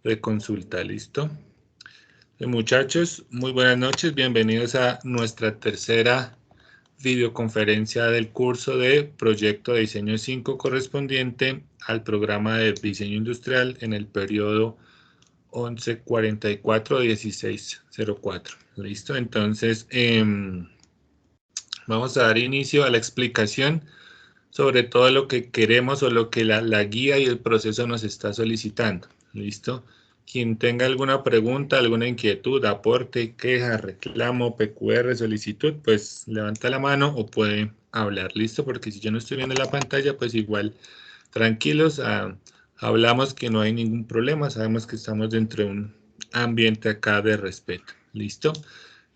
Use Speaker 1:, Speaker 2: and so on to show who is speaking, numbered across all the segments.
Speaker 1: de consulta, ¿listo? Muchachos, muy buenas noches, bienvenidos a nuestra tercera videoconferencia del curso de Proyecto de Diseño 5 correspondiente al programa de Diseño Industrial en el periodo 1144-1604. ¿Listo? Entonces, vamos a dar inicio a la explicación sobre todo lo que queremos o lo que la guía y el proceso nos está solicitando. ¿Listo? Quien tenga alguna pregunta, alguna inquietud, aporte, queja, reclamo, PQR, solicitud, pues levanta la mano o puede hablar. ¿Listo? Porque si yo no estoy viendo la pantalla, pues igual tranquilos, hablamos que no hay ningún problema, sabemos que estamos dentro de un ambiente acá de respeto. ¿Listo?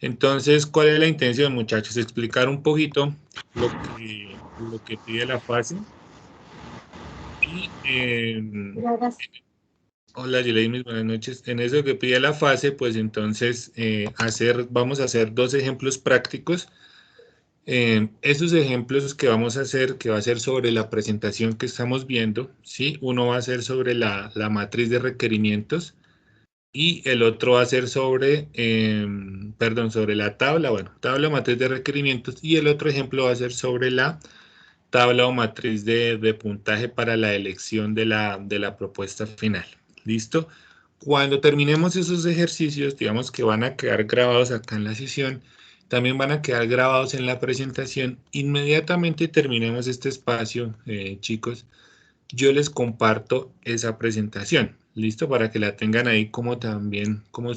Speaker 1: Entonces, ¿cuál es la intención, muchachos? Explicar un poquito lo que pide la fase. Y, hola, Yelei, buenas noches. En eso que pide la fase, pues entonces vamos a hacer dos ejemplos prácticos. Esos ejemplos que vamos a hacer, que va a ser sobre la presentación que estamos viendo, ¿sí? Uno va a ser sobre la matriz de requerimientos y el otro va a ser sobre, sobre la tabla, bueno, tabla matriz de requerimientos, y el otro ejemplo va a ser sobre la tabla o matriz de puntaje para la elección de la propuesta final. ¿Listo? Cuando terminemos esos ejercicios, digamos que van a quedar grabados acá en la sesión, también van a quedar grabados en la presentación. Inmediatamente terminemos este espacio, chicos, yo les comparto esa presentación. ¿Listo? Para que la tengan ahí como también, como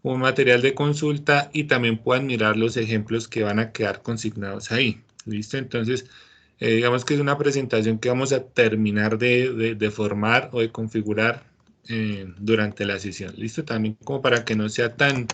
Speaker 1: un material de consulta, y también puedan mirar los ejemplos que van a quedar consignados ahí. ¿Listo? Entonces, digamos que es una presentación que vamos a terminar de formar o de configurar durante la sesión. ¿Listo? También como para que no sea tan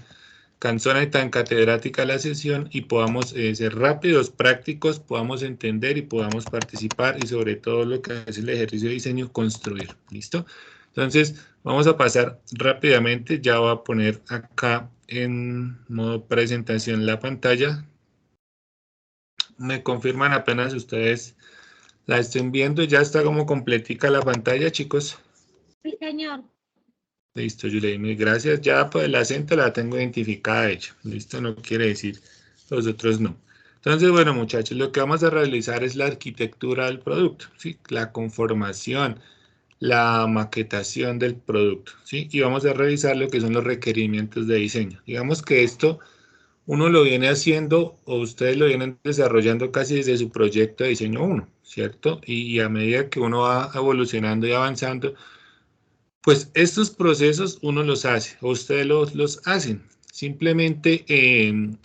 Speaker 1: cansona y tan catedrática la sesión y podamos ser rápidos, prácticos, podamos entender y podamos participar, y sobre todo lo que es el ejercicio de diseño, construir. ¿Listo? Entonces, vamos a pasar rápidamente. Ya voy a poner acá en modo presentación la pantalla. Me confirman apenas ustedes la estén viendo. Ya está como completica la pantalla, chicos.
Speaker 2: Sí, señor.
Speaker 1: Listo, Julián, gracias. Ya por el acento la tengo identificada, hecho. Listo, no quiere decir los otros no. Entonces, bueno, muchachos, lo que vamos a realizar es la arquitectura del producto, ¿sí? La conformación, la maquetación del producto, ¿sí? Y vamos a revisar lo que son los requerimientos de diseño. Digamos que esto uno lo viene haciendo o ustedes lo vienen desarrollando casi desde su proyecto de diseño 1, ¿cierto? Y a medida que uno va evolucionando y avanzando, pues estos procesos uno los hace, o ustedes los hacen. Simplemente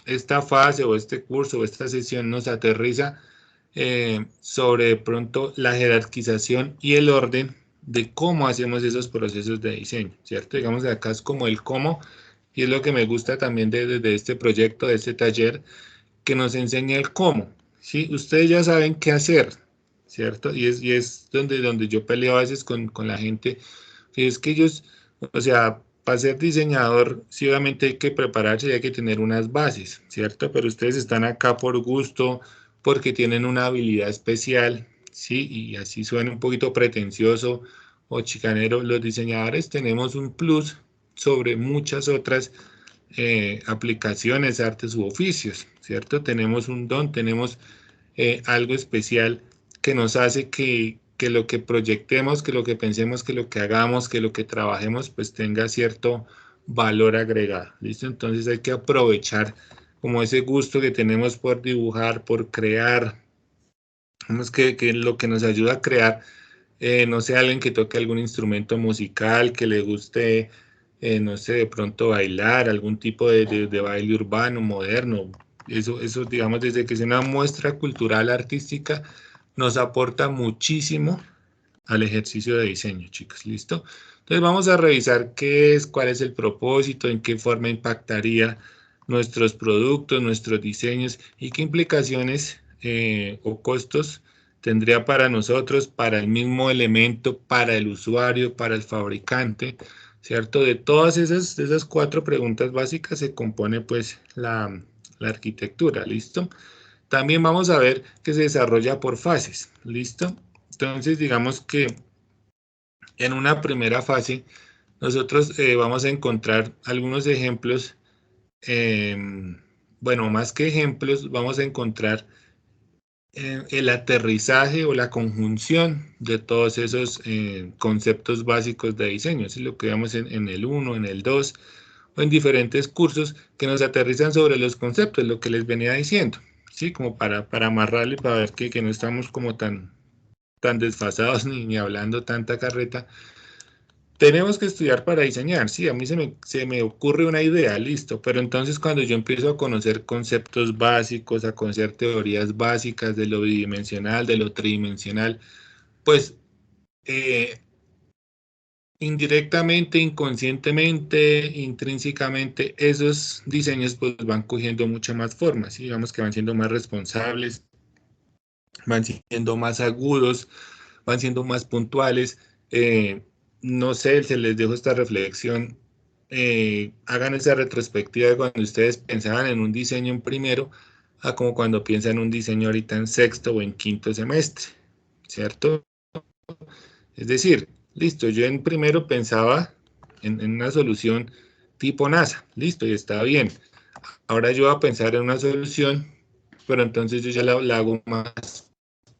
Speaker 1: esta fase o este curso o esta sesión nos aterriza sobre de pronto la jerarquización y el orden de cómo hacemos esos procesos de diseño, ¿cierto? Digamos que acá es como el cómo, y es lo que me gusta también de este proyecto, de este taller, que nos enseña el cómo, ¿sí? Ustedes ya saben qué hacer, ¿cierto? Y es donde yo peleo a veces con la gente. Y es que ellos, o sea, para ser diseñador, sí, obviamente hay que prepararse y hay que tener unas bases, ¿cierto? Pero ustedes están acá por gusto, porque tienen una habilidad especial, ¿sí? Y así suena un poquito pretencioso o chicanero. Los diseñadores tenemos un plus sobre muchas otras aplicaciones, artes u oficios, ¿cierto? Tenemos un don, tenemos algo especial que nos hace que lo que proyectemos, que lo que pensemos, que lo que hagamos, que lo que trabajemos, pues tenga cierto valor agregado. ¿Listo? Entonces hay que aprovechar como ese gusto que tenemos por dibujar, por crear. Vemos que lo que nos ayuda a crear, no sé, alguien que toque algún instrumento musical, que le guste, no sé, de pronto bailar, algún tipo de baile urbano, moderno. Eso, digamos, desde que es una muestra cultural, artística, nos aporta muchísimo al ejercicio de diseño, chicos. ¿Listo? Entonces vamos a revisar qué es, cuál es el propósito, en qué forma impactaría nuestros productos, nuestros diseños, y qué implicaciones o costos tendría para nosotros, para el mismo elemento, para el usuario, para el fabricante, ¿cierto? De todas esas cuatro preguntas básicas se compone pues la arquitectura. ¿Listo? También vamos a ver que se desarrolla por fases. ¿Listo? Entonces, digamos que en una primera fase nosotros vamos a encontrar algunos ejemplos, bueno, más que ejemplos, vamos a encontrar el aterrizaje o la conjunción de todos esos conceptos básicos de diseño. Es lo que vemos en el 1, en el 2 o en diferentes cursos que nos aterrizan sobre los conceptos, lo que les venía diciendo, ¿sí? Como para amarrarle, para ver que no estamos como tan desfasados ni hablando tanta carreta. Tenemos que estudiar para diseñar, sí, a mí se me ocurre una idea, listo, pero entonces cuando yo empiezo a conocer conceptos básicos, a conocer teorías básicas de lo bidimensional, de lo tridimensional, pues eh, indirectamente, inconscientemente, intrínsecamente, esos diseños pues van cogiendo mucha más forma, ¿sí? Digamos que van siendo más responsables, van siendo más agudos, van siendo más puntuales. No sé, se les dejo esta reflexión. Hagan esa retrospectiva de cuando ustedes pensaban en un diseño en primero, a como cuando piensan en un diseño ahorita en sexto o en quinto semestre, ¿cierto? Es decir, listo, yo en primero pensaba en una solución tipo NASA, listo, y está bien. Ahora yo voy a pensar en una solución, pero entonces yo ya la hago más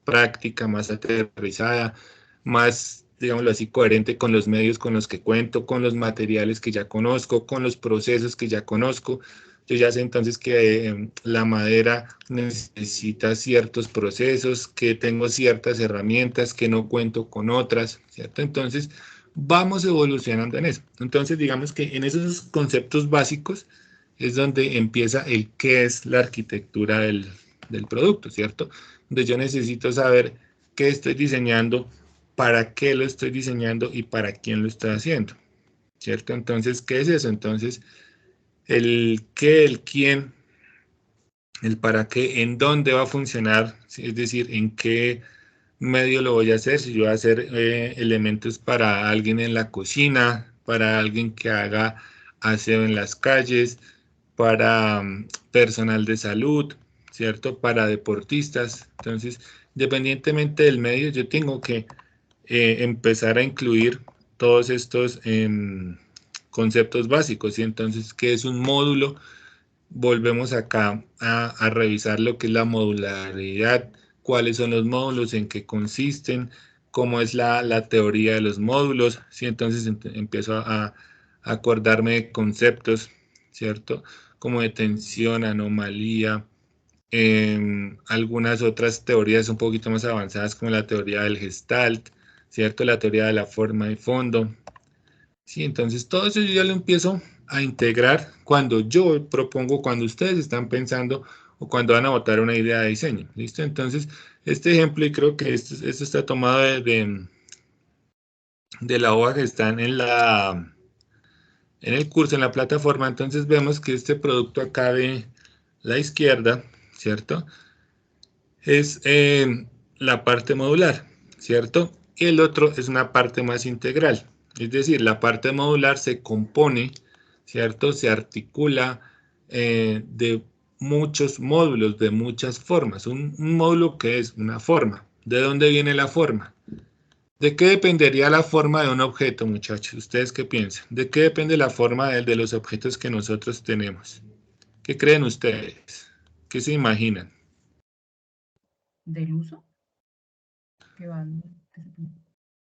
Speaker 1: práctica, más aterrizada, más, digámoslo así, coherente con los medios con los que cuento, con los materiales que ya conozco, con los procesos que ya conozco. Yo ya sé entonces que la madera necesita ciertos procesos, que tengo ciertas herramientas, que no cuento con otras, ¿cierto? Entonces, vamos evolucionando en eso. Entonces, digamos que en esos conceptos básicos es donde empieza el qué es la arquitectura del producto, ¿cierto? Donde yo necesito saber qué estoy diseñando, para qué lo estoy diseñando y para quién lo estoy haciendo, ¿cierto? Entonces, ¿qué es eso? Entonces, el qué, el quién, el para qué, en dónde va a funcionar, ¿sí? Es decir, en qué medio lo voy a hacer, si yo voy a hacer elementos para alguien en la cocina, para alguien que haga aseo en las calles, para personal de salud, ¿cierto? Para deportistas. Entonces, independientemente del medio, yo tengo que empezar a incluir todos estos conceptos básicos. Y entonces, ¿qué es un módulo? Volvemos acá a revisar lo que es la modularidad, cuáles son los módulos, en qué consisten, cómo es la teoría de los módulos, ¿sí? Entonces empiezo a acordarme de conceptos, ¿cierto? Como de tensión, anomalía, algunas otras teorías un poquito más avanzadas como la teoría del Gestalt, ¿cierto? La teoría de la forma y fondo. Sí, entonces todo eso yo ya lo empiezo a integrar cuando yo propongo, cuando ustedes están pensando o cuando van a votar una idea de diseño. ¿Listo? Entonces, este ejemplo, y creo que esto está tomado de la hoja que están en el curso, en la plataforma. Entonces vemos que este producto acá de la izquierda, ¿cierto? Es la parte modular, ¿cierto? Y el otro es una parte más integral. Es decir, la parte modular se compone, ¿cierto? Se articula de muchos módulos, de muchas formas. Un módulo que es una forma. ¿De dónde viene la forma? ¿De qué dependería la forma de un objeto, muchachos? ¿Ustedes qué piensan? ¿De qué depende la forma de los objetos que nosotros tenemos? ¿Qué creen ustedes? ¿Qué se imaginan?
Speaker 2: del uso que van.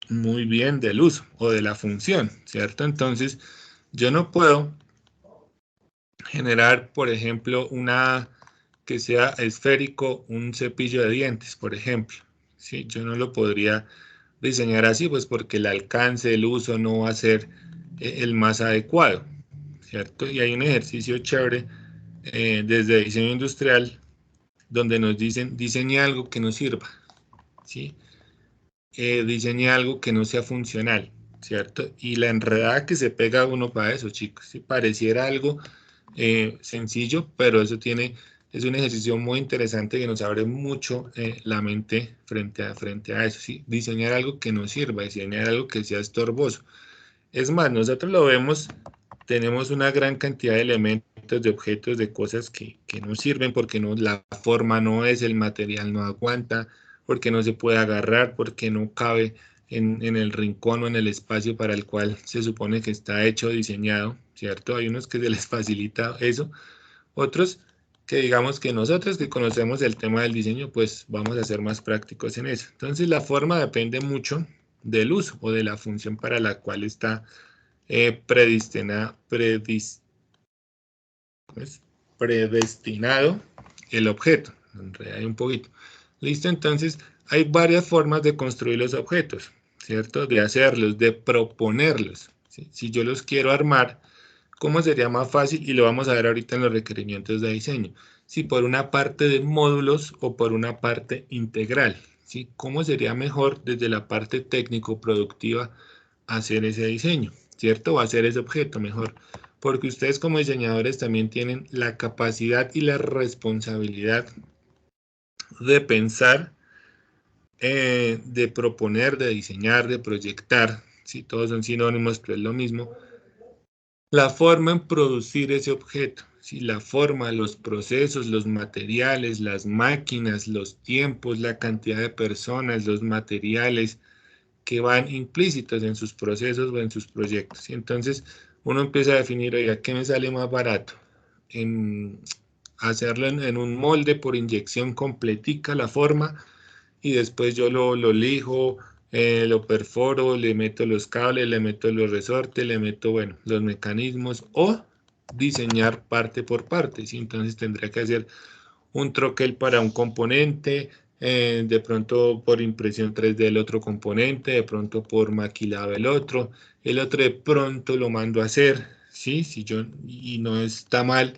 Speaker 1: Muy bien, del uso o de la función, ¿cierto? Entonces, yo no puedo generar, por ejemplo, una que sea esférico, un cepillo de dientes, por ejemplo. ¿Sí? Yo no lo podría diseñar así, pues porque el alcance, el uso no va a ser el más adecuado, ¿cierto? Y hay un ejercicio chévere desde diseño industrial donde nos dicen, diseñe algo que nos sirva, ¿sí? Diseñe algo que no sea funcional, ¿cierto? Y la enredada que se pega uno para eso, chicos, si pareciera algo sencillo, pero eso es un ejercicio muy interesante que nos abre mucho la mente frente a eso, ¿sí? Diseñar algo que no sirva, diseñar algo que sea estorboso. Es más, nosotros lo vemos, tenemos una gran cantidad de elementos, de objetos, de cosas que no sirven porque no, la forma no es, el material no aguanta, porque no se puede agarrar, porque no cabe en el rincón o en el espacio para el cual se supone que está hecho, diseñado, ¿cierto? Hay unos que se les facilita eso, otros que digamos que nosotros que conocemos el tema del diseño, pues vamos a ser más prácticos en eso. Entonces la forma depende mucho del uso o de la función para la cual está predestinado el objeto. Enredé un poquito. ¿Listo? Entonces, hay varias formas de construir los objetos, ¿cierto? De hacerlos, de proponerlos. ¿Sí? Si yo los quiero armar, ¿cómo sería más fácil? Y lo vamos a ver ahorita en los requerimientos de diseño. Si por una parte de módulos o por una parte integral. ¿Sí? ¿Cómo sería mejor desde la parte técnico-productiva hacer ese diseño? ¿Cierto? O hacer ese objeto mejor. Porque ustedes como diseñadores también tienen la capacidad y la responsabilidad de pensar, de proponer, de diseñar, de proyectar, ¿sí? Todos son sinónimos, pero es lo mismo, la forma en producir ese objeto, ¿sí? La forma, los procesos, los materiales, las máquinas, los tiempos, la cantidad de personas, los materiales que van implícitos en sus procesos o en sus proyectos. Y entonces uno empieza a definir, oiga, ¿qué me sale más barato? En hacerlo en un molde por inyección completica la forma, y después yo lo lijo, lo perforo, le meto los cables, le meto los resortes, le meto, bueno, los mecanismos, o diseñar parte por parte, ¿sí? Entonces tendría que hacer un troquel para un componente, de pronto por impresión 3D el otro componente, de pronto por maquilado el otro de pronto lo mando a hacer, ¿sí? Si yo, y no está mal.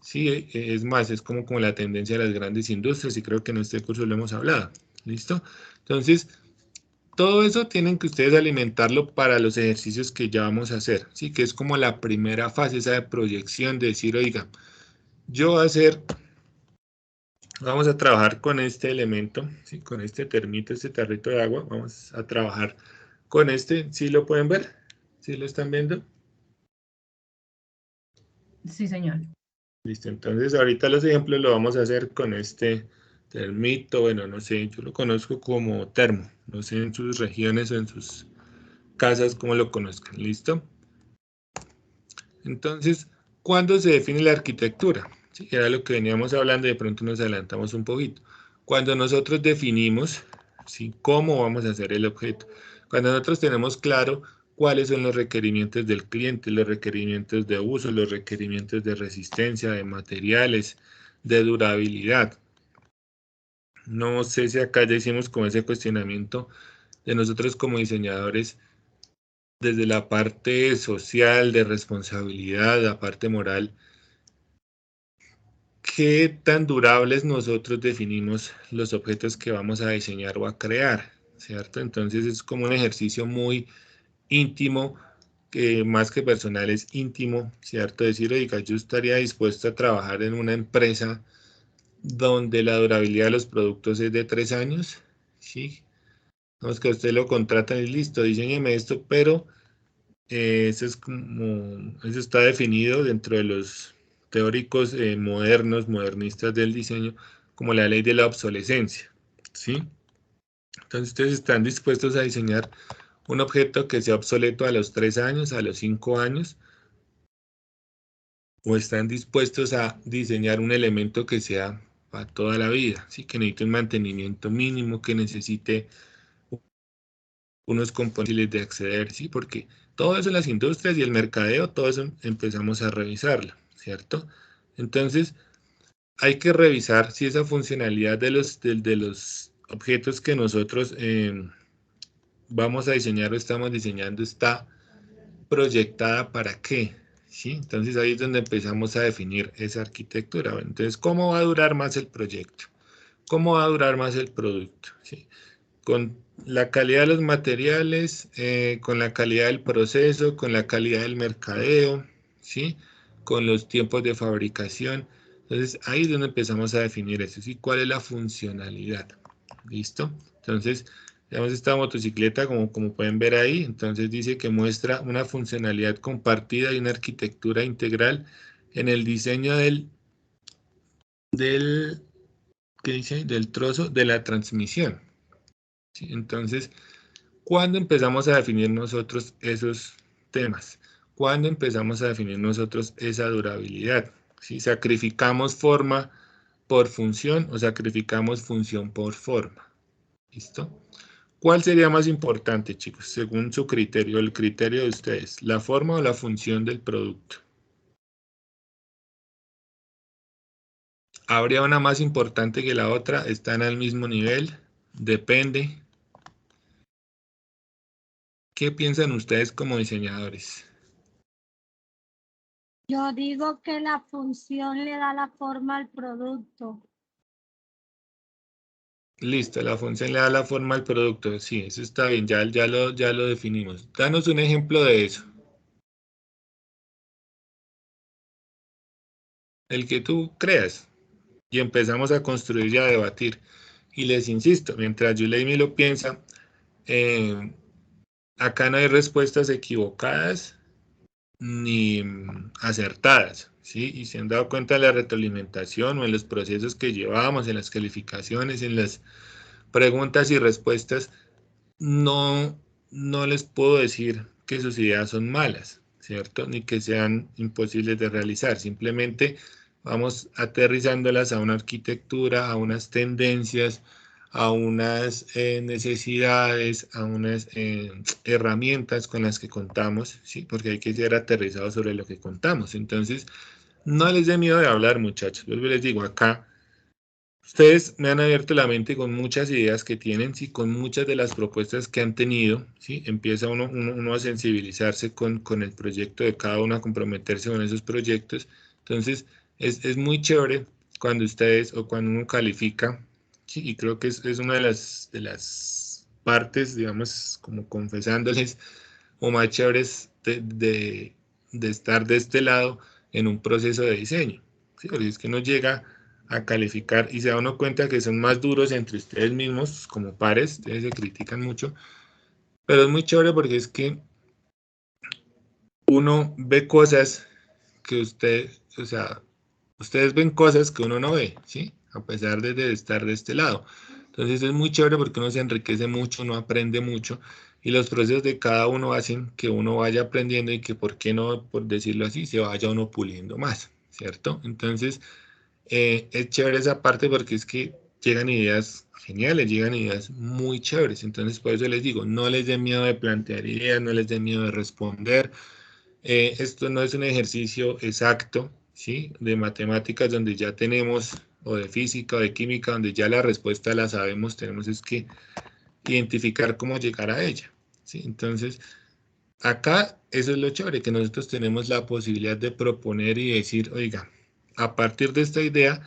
Speaker 1: Sí, es más, es como la tendencia de las grandes industrias y creo que en este curso lo hemos hablado. ¿Listo? Entonces, todo eso tienen que ustedes alimentarlo para los ejercicios que ya vamos a hacer. Sí, que es como la primera fase, esa de proyección, de decir, oiga, yo voy a hacer, vamos a trabajar con este elemento, ¿sí? Con este termito, este tarrito de agua, vamos a trabajar con este. ¿Sí lo pueden ver? ¿Sí lo están viendo?
Speaker 2: Sí, señor.
Speaker 1: Listo, entonces ahorita los ejemplos lo vamos a hacer con este termito, bueno, no sé, yo lo conozco como termo, no sé en sus regiones o en sus casas cómo lo conozcan, ¿listo? Entonces, ¿cuándo se define la arquitectura? Sí, era lo que veníamos hablando y de pronto nos adelantamos un poquito. Cuando nosotros definimos, ¿sí?, cómo vamos a hacer el objeto. Cuando nosotros tenemos claro cuáles son los requerimientos del cliente, los requerimientos de uso, los requerimientos de resistencia, de materiales, de durabilidad. No sé si acá ya hicimos con ese cuestionamiento de nosotros como diseñadores, desde la parte social, de responsabilidad, la parte moral, ¿qué tan durables nosotros definimos los objetos que vamos a diseñar o a crear? ¿Cierto? Entonces es como un ejercicio muy íntimo, que más que personal es íntimo, ¿cierto? Decir, oiga, yo estaría dispuesto a trabajar en una empresa donde la durabilidad de los productos es de 3 años, ¿sí? No es que usted lo contratan y listo, diseñeme esto, pero eso es como, eso está definido dentro de los teóricos modernos, modernistas del diseño, como la ley de la obsolescencia, ¿sí? Entonces ustedes están dispuestos a diseñar un objeto que sea obsoleto a los 3 años, a los 5 años, o están dispuestos a diseñar un elemento que sea para toda la vida, ¿sí? Que necesite un mantenimiento mínimo, que necesite unos componentes de acceder, ¿sí? Porque todo eso en las industrias y el mercadeo, todo eso empezamos a revisarlo, ¿cierto? Entonces, hay que revisar si esa funcionalidad de los objetos que nosotros vamos a diseñar o estamos diseñando está proyectada para qué, ¿sí? Entonces ahí es donde empezamos a definir esa arquitectura. Bueno, entonces, ¿cómo va a durar más el proyecto? ¿Cómo va a durar más el producto? ¿Sí? Con la calidad de los materiales, con la calidad del proceso, con la calidad del mercadeo, ¿sí? Con los tiempos de fabricación. Entonces, ahí es donde empezamos a definir eso, ¿sí? ¿Cuál es la funcionalidad? ¿Listo? Entonces, digamos, esta motocicleta, como pueden ver ahí, entonces dice que muestra una funcionalidad compartida y una arquitectura integral en el diseño del, ¿qué dice? Del trozo de la transmisión. ¿Sí? Entonces, ¿Cuándo empezamos a definir nosotros esos temas? ¿Cuándo empezamos a definir nosotros esa durabilidad? ¿Sí? ¿Sacrificamos forma por función o sacrificamos función por forma? ¿Listo? ¿Cuál sería más importante, chicos, según su criterio, el criterio de ustedes? ¿La forma o la función del producto? ¿Habría una más importante que la otra? ¿Están al mismo nivel? Depende. ¿Qué piensan ustedes como diseñadores?
Speaker 3: Yo digo que la función le da la forma al producto.
Speaker 1: Listo, la función le da la forma al producto. Sí, eso está bien, ya lo definimos. Danos un ejemplo de eso. El que tú creas. Y empezamos a construir y a debatir. Y les insisto, mientras Yuleimi lo piensa, acá no hay respuestas equivocadas ni acertadas, ¿sí? Y se han dado cuenta de la retroalimentación o en los procesos que llevamos, en las calificaciones, en las preguntas y respuestas, no, no les puedo decir que sus ideas son malas, ¿cierto? Ni que sean imposibles de realizar. Simplemente vamos aterrizándolas a una arquitectura, a unas tendencias, a unas necesidades, a unas herramientas con las que contamos, ¿sí? Porque hay que ser aterrizados sobre lo que contamos. Entonces, no les dé miedo de hablar, muchachos. Yo les digo, acá ustedes me han abierto la mente con muchas ideas que tienen, sí, con muchas de las propuestas que han tenido, sí, empieza uno a sensibilizarse con el proyecto de cada uno, a comprometerse con esos proyectos. Entonces, es muy chévere cuando ustedes o cuando uno califica, sí, y creo que es una de las partes, digamos, como confesándoles, o más chéveres de estar de este lado en un proceso de diseño, sí, porque es que no llega a calificar y se da uno cuenta que son más duros entre ustedes mismos como pares, ustedes se critican mucho, pero es muy chévere porque es que uno ve cosas que usted, o sea, ustedes ven cosas que uno no ve, ¿sí? A pesar de estar de este lado. Entonces es muy chévere porque uno se enriquece mucho, uno aprende mucho y los procesos de cada uno hacen que uno vaya aprendiendo y que, ¿por qué no, por decirlo así, se vaya uno puliendo más, ¿cierto? Entonces, es chévere esa parte porque es que llegan ideas geniales, llegan ideas muy chéveres. Entonces, por eso les digo, no les den miedo de plantear ideas, no les den miedo de responder. Esto no es un ejercicio exacto, ¿sí? De matemáticas donde ya tenemos, o de física o de química, donde ya la respuesta la sabemos, tenemos es que identificar cómo llegar a ella, ¿sí? Entonces, acá eso es lo chévere, que nosotros tenemos la posibilidad de proponer y decir, oiga, a partir de esta idea,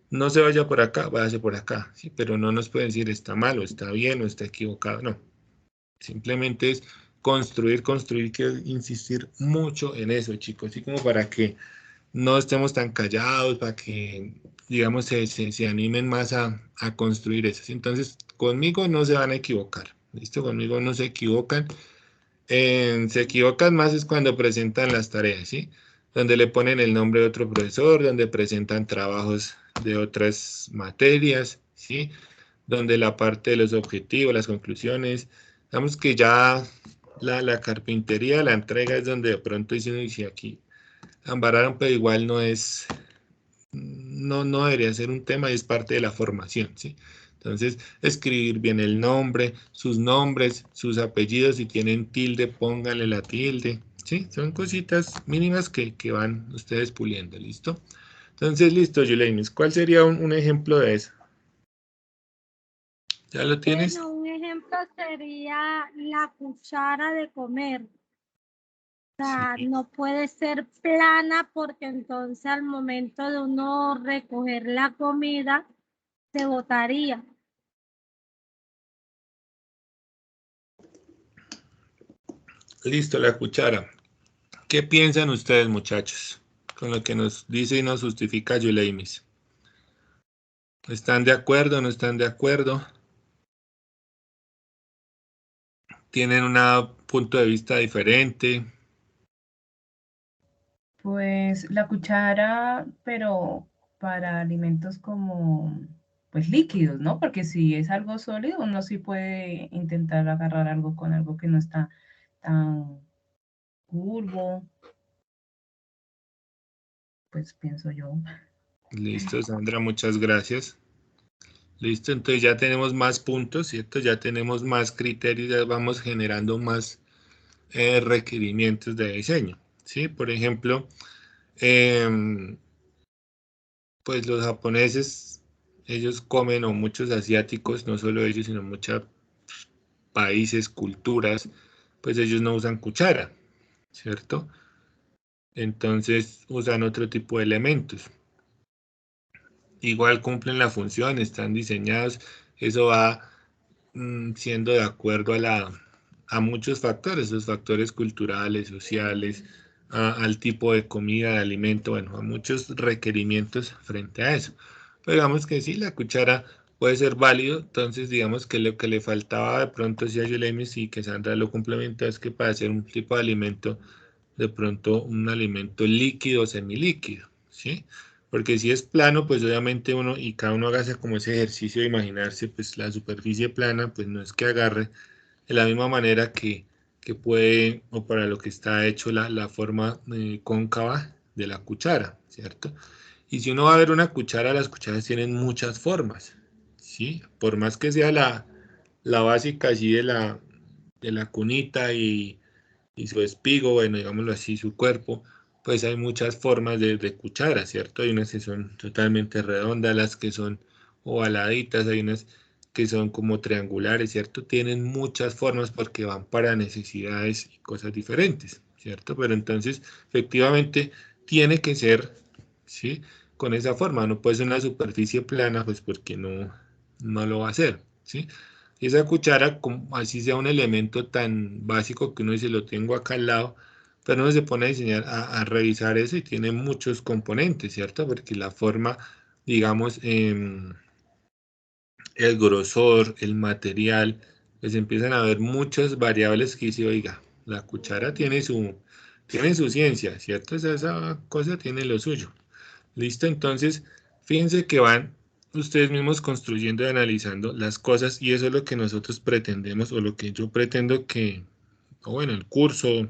Speaker 1: no se vaya por acá, váyase por acá, ¿sí? Pero no nos pueden decir está mal o está bien o está equivocado, no. Simplemente es construir, construir, que insistir mucho en eso, chicos, así como para que no estemos tan callados, para que, digamos, se animen más a construir eso. Entonces, conmigo no se van a equivocar, ¿listo? Conmigo no se equivocan. Se equivocan más es cuando presentan las tareas, ¿sí? Donde le ponen el nombre de otro profesor, donde presentan trabajos de otras materias, ¿sí? Donde la parte de los objetivos, las conclusiones, digamos que ya la carpintería, la entrega es donde de pronto dicen, dice aquí, ambararon, pero igual no debería ser un tema y es parte de la formación, ¿sí? Entonces, escribir bien el nombre, sus nombres, sus apellidos, si tienen tilde, pónganle la tilde, ¿sí? Son cositas mínimas que van ustedes puliendo, ¿listo? Entonces, listo, Yuleimis, ¿cuál sería un ejemplo de eso? ¿Ya lo tienes?
Speaker 3: Bueno, un ejemplo sería la cuchara de comer. O sea,
Speaker 1: Sí.
Speaker 3: no puede ser plana porque entonces al momento de uno recoger la comida se botaría.
Speaker 1: Listo, la cuchara. ¿Qué piensan ustedes, muchachos? Con lo que nos dice y nos justifica Yuleimis. ¿Están de acuerdo o no están de acuerdo? ¿Tienen un punto de vista diferente?
Speaker 2: Pues la cuchara, pero para alimentos como pues líquidos, ¿no? Porque si es algo sólido, uno sí puede intentar agarrar algo con algo que no está tan curvo, pues pienso yo.
Speaker 1: Listo, Sandra, muchas gracias. Listo, entonces ya tenemos más puntos, ¿cierto? Ya tenemos más criterios, ya vamos generando más requerimientos de diseño, ¿sí? Por ejemplo, pues los japoneses, ellos comen, o muchos asiáticos, no solo ellos, sino muchos países, culturas, pues ellos no usan cuchara, ¿cierto? Entonces usan otro tipo de elementos. Igual cumplen la función, están diseñados, eso va siendo de acuerdo a muchos factores, los factores culturales, sociales, al tipo de comida, de alimento, bueno, a muchos requerimientos frente a eso. Pero digamos que sí, la cuchara puede ser válido, entonces digamos que lo que le faltaba de pronto sí a Yulemis y que Sandra lo complementa es que para hacer un tipo de alimento, de pronto un alimento líquido o semilíquido, ¿sí? Porque si es plano, pues obviamente uno, y cada uno haga como ese ejercicio de imaginarse, pues la superficie plana, pues no es que agarre de la misma manera que puede, o para lo que está hecho la forma cóncava de la cuchara, ¿cierto? Y si uno va a ver una cuchara, las cucharas tienen muchas formas, ¿sí? Por más que sea la básica así de la cunita y su espigo, bueno, digámoslo así, su cuerpo, pues hay muchas formas de cuchara, ¿cierto? Hay unas que son totalmente redondas, las que son ovaladitas, hay unas que son como triangulares, ¿cierto? Tienen muchas formas porque van para necesidades y cosas diferentes, ¿cierto? Pero entonces, efectivamente, tiene que ser, ¿sí? Con esa forma, no puede ser una superficie plana, pues porque no lo va a hacer, ¿sí? Y esa cuchara, como así sea un elemento tan básico que uno dice, lo tengo acá al lado, pero uno se pone a diseñar, a revisar eso y tiene muchos componentes, ¿cierto? Porque la forma, digamos, el grosor, el material, pues empiezan a haber muchas variables que dice, oiga, la cuchara tiene su ciencia, ¿cierto? Esa cosa tiene lo suyo. ¿Listo? Entonces, fíjense que van ustedes mismos construyendo y analizando las cosas y eso es lo que nosotros pretendemos o lo que yo pretendo que, o bueno, el curso,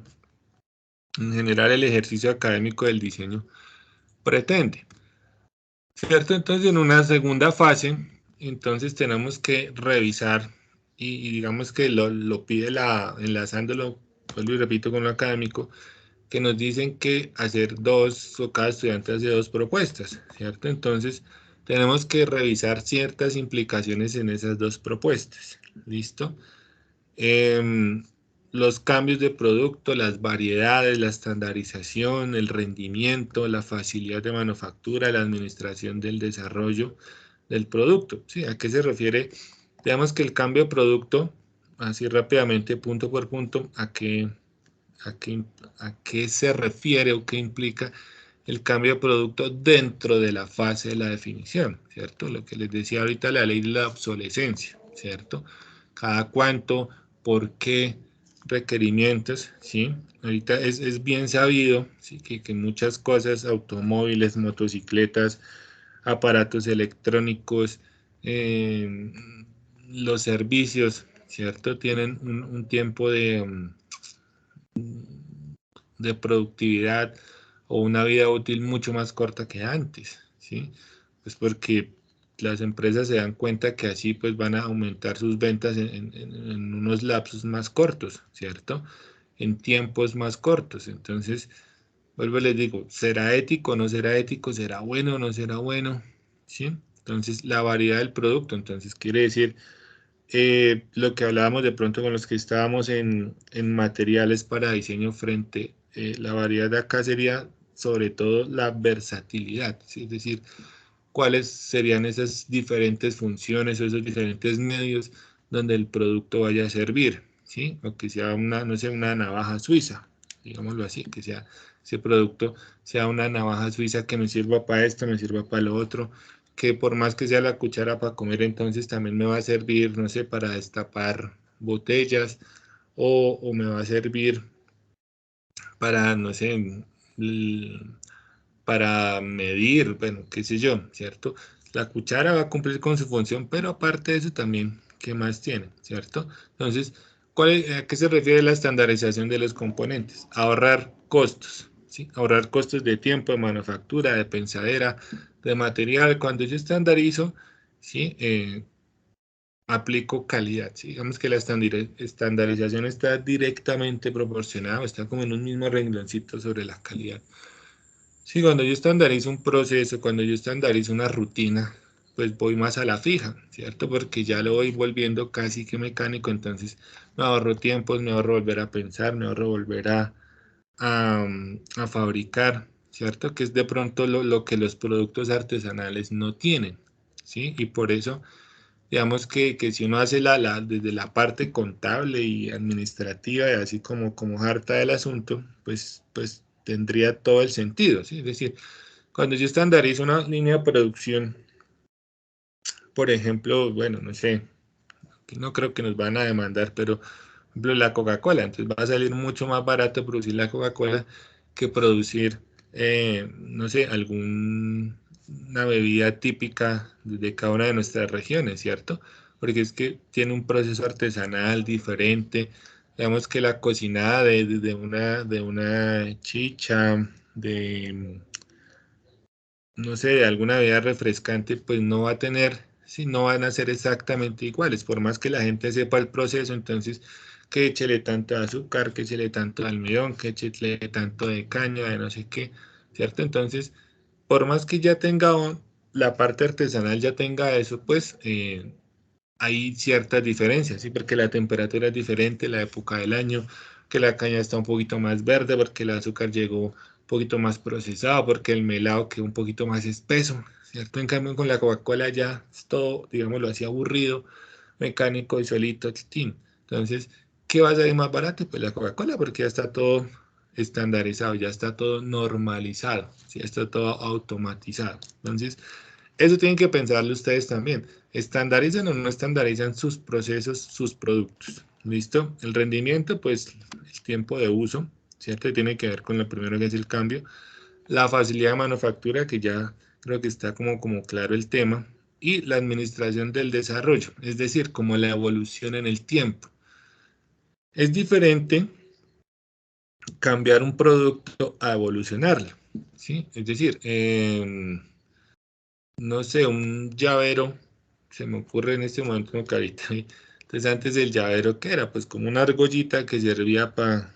Speaker 1: en general el ejercicio académico del diseño pretende. ¿Cierto? Entonces, en una segunda fase, entonces tenemos que revisar y digamos que lo pide enlazándolo, vuelvo y repito con lo académico, que nos dicen que hacer dos, o cada estudiante hace dos propuestas, ¿cierto? Entonces, tenemos que revisar ciertas implicaciones en esas dos propuestas, ¿listo? Em, los cambios de producto, las variedades, la estandarización, el rendimiento, la facilidad de manufactura, la administración del desarrollo del producto, ¿sí? ¿A qué se refiere? Digamos que el cambio de producto, así rápidamente, punto por punto, a qué, a qué se refiere o qué implica el cambio de producto dentro de la fase de la definición, ¿cierto? Lo que les decía ahorita, la ley de la obsolescencia, ¿cierto? Cada cuánto, por qué, requerimientos, ¿sí? Ahorita es bien sabido, ¿sí? Que muchas cosas, automóviles, motocicletas, aparatos electrónicos, eh, los servicios, ¿cierto? Tienen un tiempo de productividad o una vida útil mucho más corta que antes, ¿sí? Pues porque las empresas se dan cuenta que así pues van a aumentar sus ventas en unos lapsos más cortos, ¿cierto? En tiempos más cortos. Entonces, vuelvo y les digo, ¿será ético o no será ético? ¿Será bueno o no será bueno? ¿Sí? Entonces, la variedad del producto, entonces quiere decir lo que hablábamos de pronto con los que estábamos en materiales para diseño frente, la variedad de acá sería sobre todo la versatilidad, ¿sí? Es decir, cuáles serían esas diferentes funciones o esos diferentes medios donde el producto vaya a servir, ¿sí? O que sea una, no sé, una navaja suiza, digámoslo así, que sea ese producto sea una navaja suiza que me sirva para esto, me sirva para lo otro, que por más que sea la cuchara para comer, entonces también me va a servir, no sé, para destapar botellas o me va a servir para, no sé, para medir, bueno, qué sé yo, ¿cierto? la cuchara va a cumplir con su función, pero aparte de eso también, ¿qué más tiene? ¿Cierto? Entonces, ¿a qué se refiere la estandarización de los componentes? Ahorrar costos, ¿sí? Ahorrar costos de tiempo, de manufactura, de pensadera, de material. Cuando yo estandarizo, ¿sí? Aplico calidad, ¿sí? Digamos que la estandarización está directamente proporcionada, está como en un mismo rengloncito sobre la calidad. Sí, cuando yo estandarizo un proceso, cuando yo estandarizo una rutina, pues voy más a la fija, ¿cierto? Porque ya lo voy volviendo casi que mecánico, entonces me ahorro tiempos, me ahorro volver a pensar, me ahorro volver a fabricar, ¿cierto? Que es de pronto lo que los productos artesanales no tienen, ¿sí? Y por eso, digamos que si uno hace desde la parte contable y administrativa, y así como harta del asunto, pues tendría todo el sentido, ¿sí? Es decir, cuando yo estandarizo una línea de producción, por ejemplo, bueno, no sé, no creo que nos van a demandar, pero, por ejemplo, la Coca-Cola, entonces va a salir mucho más barato producir la Coca-Cola que producir, no sé, alguna bebida típica de cada una de nuestras regiones, ¿cierto? Porque es que tiene un proceso artesanal diferente. Digamos que la cocinada de una chicha, no sé, de alguna bebida refrescante, pues no va a tener, si no van a ser exactamente iguales, por más que la gente sepa el proceso, entonces que échele tanto de azúcar, que échele tanto de almidón, que échele tanto de caña, de no sé qué, ¿cierto? Entonces, por más que ya tenga la parte artesanal, ya tenga eso, pues hay ciertas diferencias, ¿sí? Porque la temperatura es diferente, la época del año, que la caña está un poquito más verde, porque el azúcar llegó un poquito más procesado, porque el melado quedó un poquito más espeso, ¿cierto? En cambio, con la Coca-Cola ya es todo, digámoslo así, aburrido, mecánico y solito, tin. Entonces, ¿qué va a salir más barato? Pues la Coca-Cola, porque ya está todo estandarizado, ya está todo normalizado, ¿sí? Ya está todo automatizado. Entonces, eso tienen que pensarlo ustedes también. ¿Estandarizan o no estandarizan sus procesos, sus productos? ¿Listo? El rendimiento, pues el tiempo de uso, ¿cierto? Tiene que ver con lo primero que es el cambio. La facilidad de manufactura, que ya creo que está como claro el tema. Y la administración del desarrollo, es decir, como la evolución en el tiempo. Es diferente cambiar un producto a evolucionarlo, ¿sí? Es decir, no sé, un llavero, se me ocurre en este momento como carita. Entonces antes del llavero, ¿qué era? Pues como una argollita que servía para,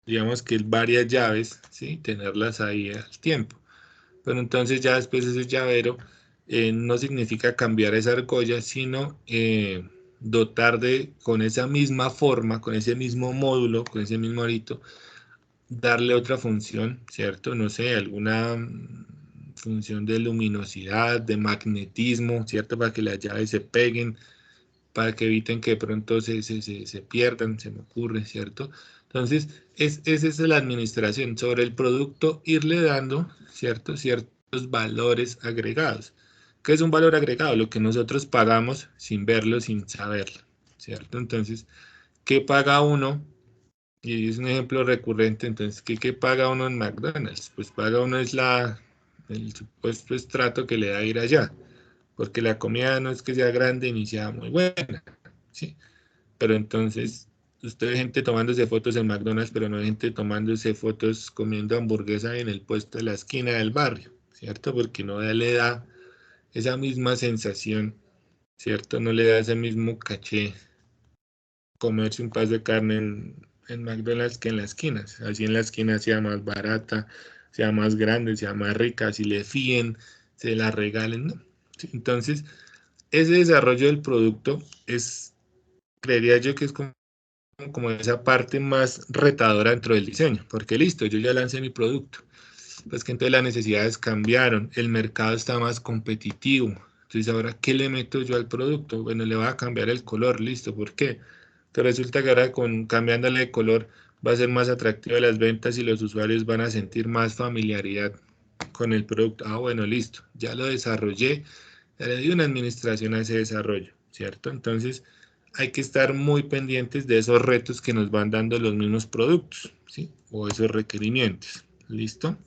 Speaker 1: digamos que varias llaves, ¿sí? Tenerlas ahí al tiempo. Pero entonces ya después ese llavero no significa cambiar esa argolla, sino dotar con esa misma forma, con ese mismo módulo, con ese mismo arito, darle otra función, ¿cierto? No sé, alguna función de luminosidad, de magnetismo, ¿cierto? Para que las llaves se peguen, para que eviten que de pronto se pierdan, se me ocurre, ¿cierto? Entonces, esa es la administración. Sobre el producto, irle dando, ¿cierto? Ciertos valores agregados. ¿Qué es un valor agregado? Lo que nosotros pagamos sin verlo, sin saberlo, ¿cierto? Entonces, ¿qué paga uno? Y es un ejemplo recurrente, entonces, ¿qué paga uno en McDonald's? Pues paga uno es el supuesto estrato que le da ir allá, porque la comida no es que sea grande ni sea muy buena, ¿sí? Pero entonces, usted ve gente tomándose fotos en McDonald's, pero no hay gente tomándose fotos comiendo hamburguesa en el puesto de la esquina del barrio, ¿cierto? Porque no le da esa misma sensación, ¿cierto? No le da ese mismo caché comerse un pedazo de carne en McDonald's que en las esquinas. Así en la esquina sea más barata, sea más grande, sea más rica, así le fíen, se la regalen, ¿no? Sí, entonces, ese desarrollo del producto creería yo que es como esa parte más retadora dentro del diseño, porque listo, yo ya lancé mi producto, pues que entonces las necesidades cambiaron, el mercado está más competitivo, entonces ahora, ¿qué le meto yo al producto? Bueno, le va a cambiar el color, listo, ¿por qué? Que resulta que ahora cambiándole de color va a ser más atractivo las ventas y los usuarios van a sentir más familiaridad con el producto. Ah, bueno, listo, ya lo desarrollé, ya le di una administración a ese desarrollo, ¿cierto? Entonces hay que estar muy pendientes de esos retos que nos van dando los mismos productos, ¿sí? O esos requerimientos, ¿listo?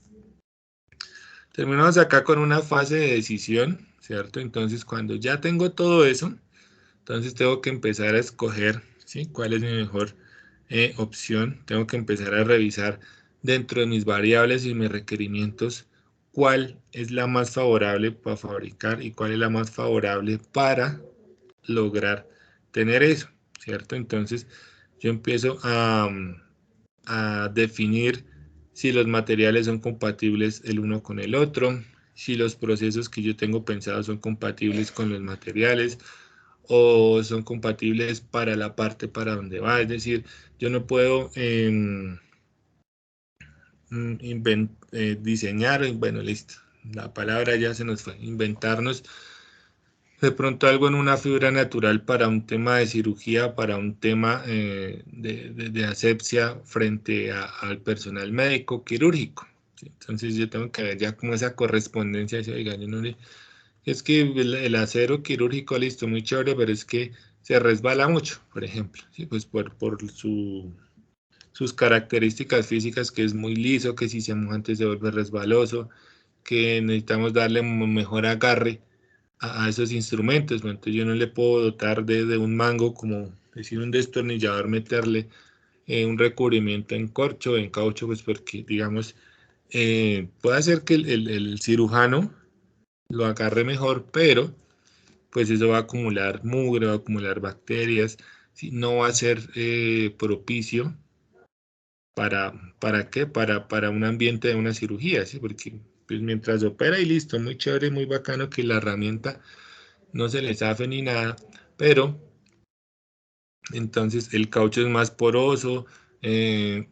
Speaker 1: Terminamos acá con una fase de decisión, ¿cierto? Entonces, cuando ya tengo todo eso, entonces tengo que empezar a escoger, ¿sí? ¿Cuál es mi mejor opción? Tengo que empezar a revisar dentro de mis variables y mis requerimientos cuál es la más favorable para fabricar y cuál es la más favorable para lograr tener eso, ¿cierto? Entonces, yo empiezo a definir si los materiales son compatibles el uno con el otro, si los procesos que yo tengo pensados son compatibles con los materiales o son compatibles para la parte para donde va. Es decir, yo no puedo diseñar, bueno, listo, la palabra ya se nos fue, inventarnos de pronto algo en una fibra natural para un tema de cirugía, para un tema de asepsia frente al personal médico quirúrgico. ¿Sí? Entonces yo tengo que ver ya como esa correspondencia, oiga, yo no le, es que el acero quirúrgico, listo, muy chévere, pero es que se resbala mucho, por ejemplo, ¿sí? Pues por sus características físicas, que es muy liso, que si se moja antes se vuelve resbaloso, que necesitamos darle un mejor agarre a esos instrumentos. Bueno, entonces yo no le puedo dotar de un mango, como decir un destornillador, meterle un recubrimiento en corcho, en caucho, pues porque, digamos, puede hacer que el cirujano lo agarre mejor, pero pues eso va a acumular mugre, va a acumular bacterias, ¿sí? No va a ser propicio ¿para qué? Para un ambiente de una cirugía, ¿sí? Porque pues mientras opera y listo, muy chévere, muy bacano que la herramienta no se le zafe ni nada, pero entonces el caucho es más poroso,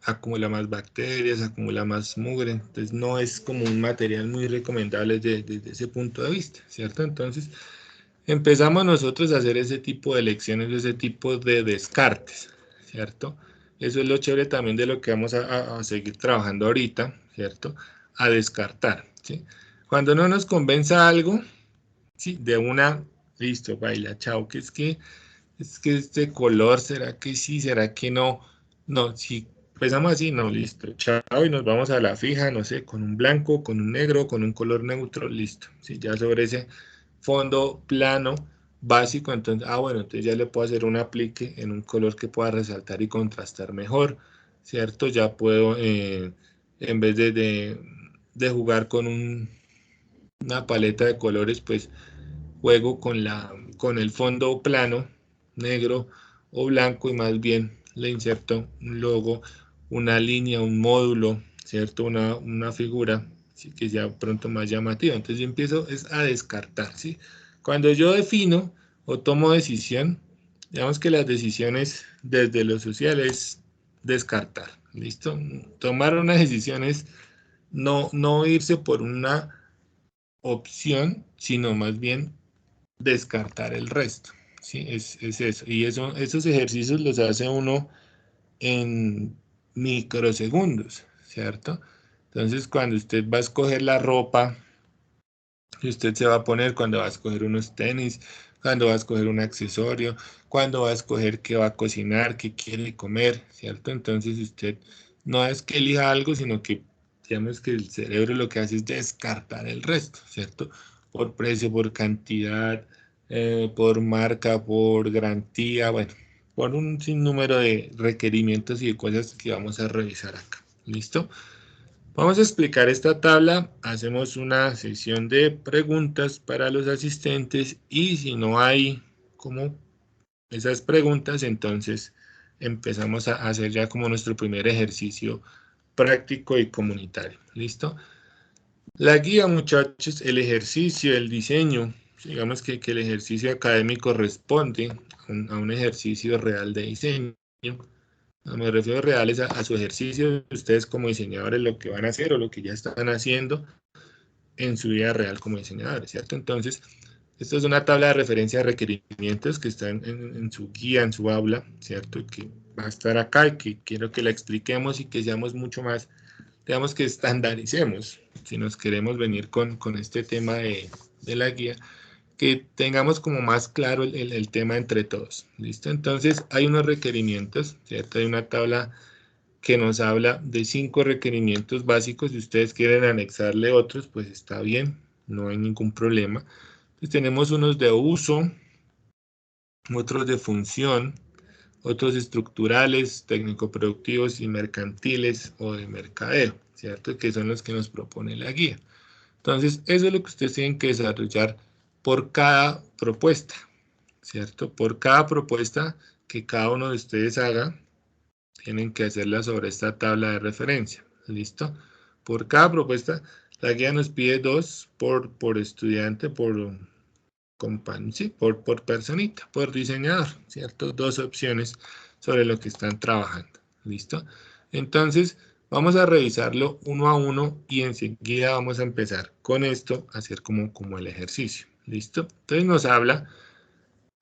Speaker 1: acumula más bacterias, acumula más mugre, entonces no es como un material muy recomendable desde ese punto de vista, ¿cierto? Entonces empezamos nosotros a hacer ese tipo de lecciones, ese tipo de descartes, ¿cierto? Eso es lo chévere también de lo que vamos a seguir trabajando ahorita, ¿cierto? A descartar, ¿sí? Cuando no nos convenza algo, sí, de una, listo, baila, chao, que es que este color, ¿será que sí? ¿Será que no? No, si empezamos así, no, listo, chao, y nos vamos a la fija, no sé, con un blanco, con un negro, con un color neutro, listo. Sí, ya sobre ese fondo plano básico, entonces, bueno, entonces ya le puedo hacer un aplique en un color que pueda resaltar y contrastar mejor, ¿cierto? Ya puedo, en vez de jugar con una paleta de colores, pues juego con el fondo plano, negro o blanco, y más bien le inserto un logo, una línea, un módulo, ¿cierto? Una figura, ¿sí? Que sea pronto más llamativa. Entonces yo empiezo a descartar, ¿sí? Cuando yo defino o tomo decisión, digamos que las decisiones desde lo social es descartar, ¿listo? Tomar una decisión es no irse por una opción, sino más bien descartar el resto. ¿Sí? Es eso. Y esos ejercicios los hace uno en microsegundos, ¿cierto? Entonces, cuando usted va a escoger la ropa que usted se va a poner, cuando va a escoger unos tenis, cuando va a escoger un accesorio, cuando va a escoger qué va a cocinar, qué quiere comer, ¿cierto? Entonces, usted no es que elija algo, sino que, digamos que el cerebro lo que hace es descartar el resto, ¿cierto? Por precio, por cantidad, por marca, por garantía, bueno, por un sinnúmero de requerimientos y de cosas que vamos a revisar acá. ¿Listo? Vamos a explicar esta tabla, hacemos una sesión de preguntas para los asistentes y si no hay como esas preguntas, entonces empezamos a hacer ya como nuestro primer ejercicio práctico y comunitario. ¿Listo? La guía, muchachos, el ejercicio, el diseño, digamos que el ejercicio académico responde a un ejercicio real de diseño. Me refiero reales a su ejercicio, ustedes como diseñadores lo que van a hacer o lo que ya están haciendo en su vida real como diseñadores, ¿cierto? Entonces, esto es una tabla de referencia de requerimientos que está en su guía, en su aula, ¿cierto? Que va a estar acá y que quiero que la expliquemos y que seamos mucho más, digamos que estandaricemos, si nos queremos venir con este tema de la guía, que tengamos como más claro el tema entre todos, ¿listo? Entonces, hay unos requerimientos, ¿cierto? Hay una tabla que nos habla de 5 requerimientos básicos. Si ustedes quieren anexarle otros, pues está bien, no hay ningún problema. Entonces tenemos unos de uso, otros de función, otros estructurales, técnico-productivos y mercantiles o de mercadeo, ¿cierto? Que son los que nos propone la guía. Entonces, eso es lo que ustedes tienen que desarrollar por cada propuesta, ¿cierto? Por cada propuesta que cada uno de ustedes haga, tienen que hacerla sobre esta tabla de referencia, ¿listo? Por cada propuesta, la guía nos pide 2 por estudiante, sí, por personita, por diseñador, ¿cierto? 2 opciones sobre lo que están trabajando, ¿listo? Entonces, vamos a revisarlo uno a uno y enseguida vamos a empezar con esto, a hacer como el ejercicio, ¿listo? Entonces nos habla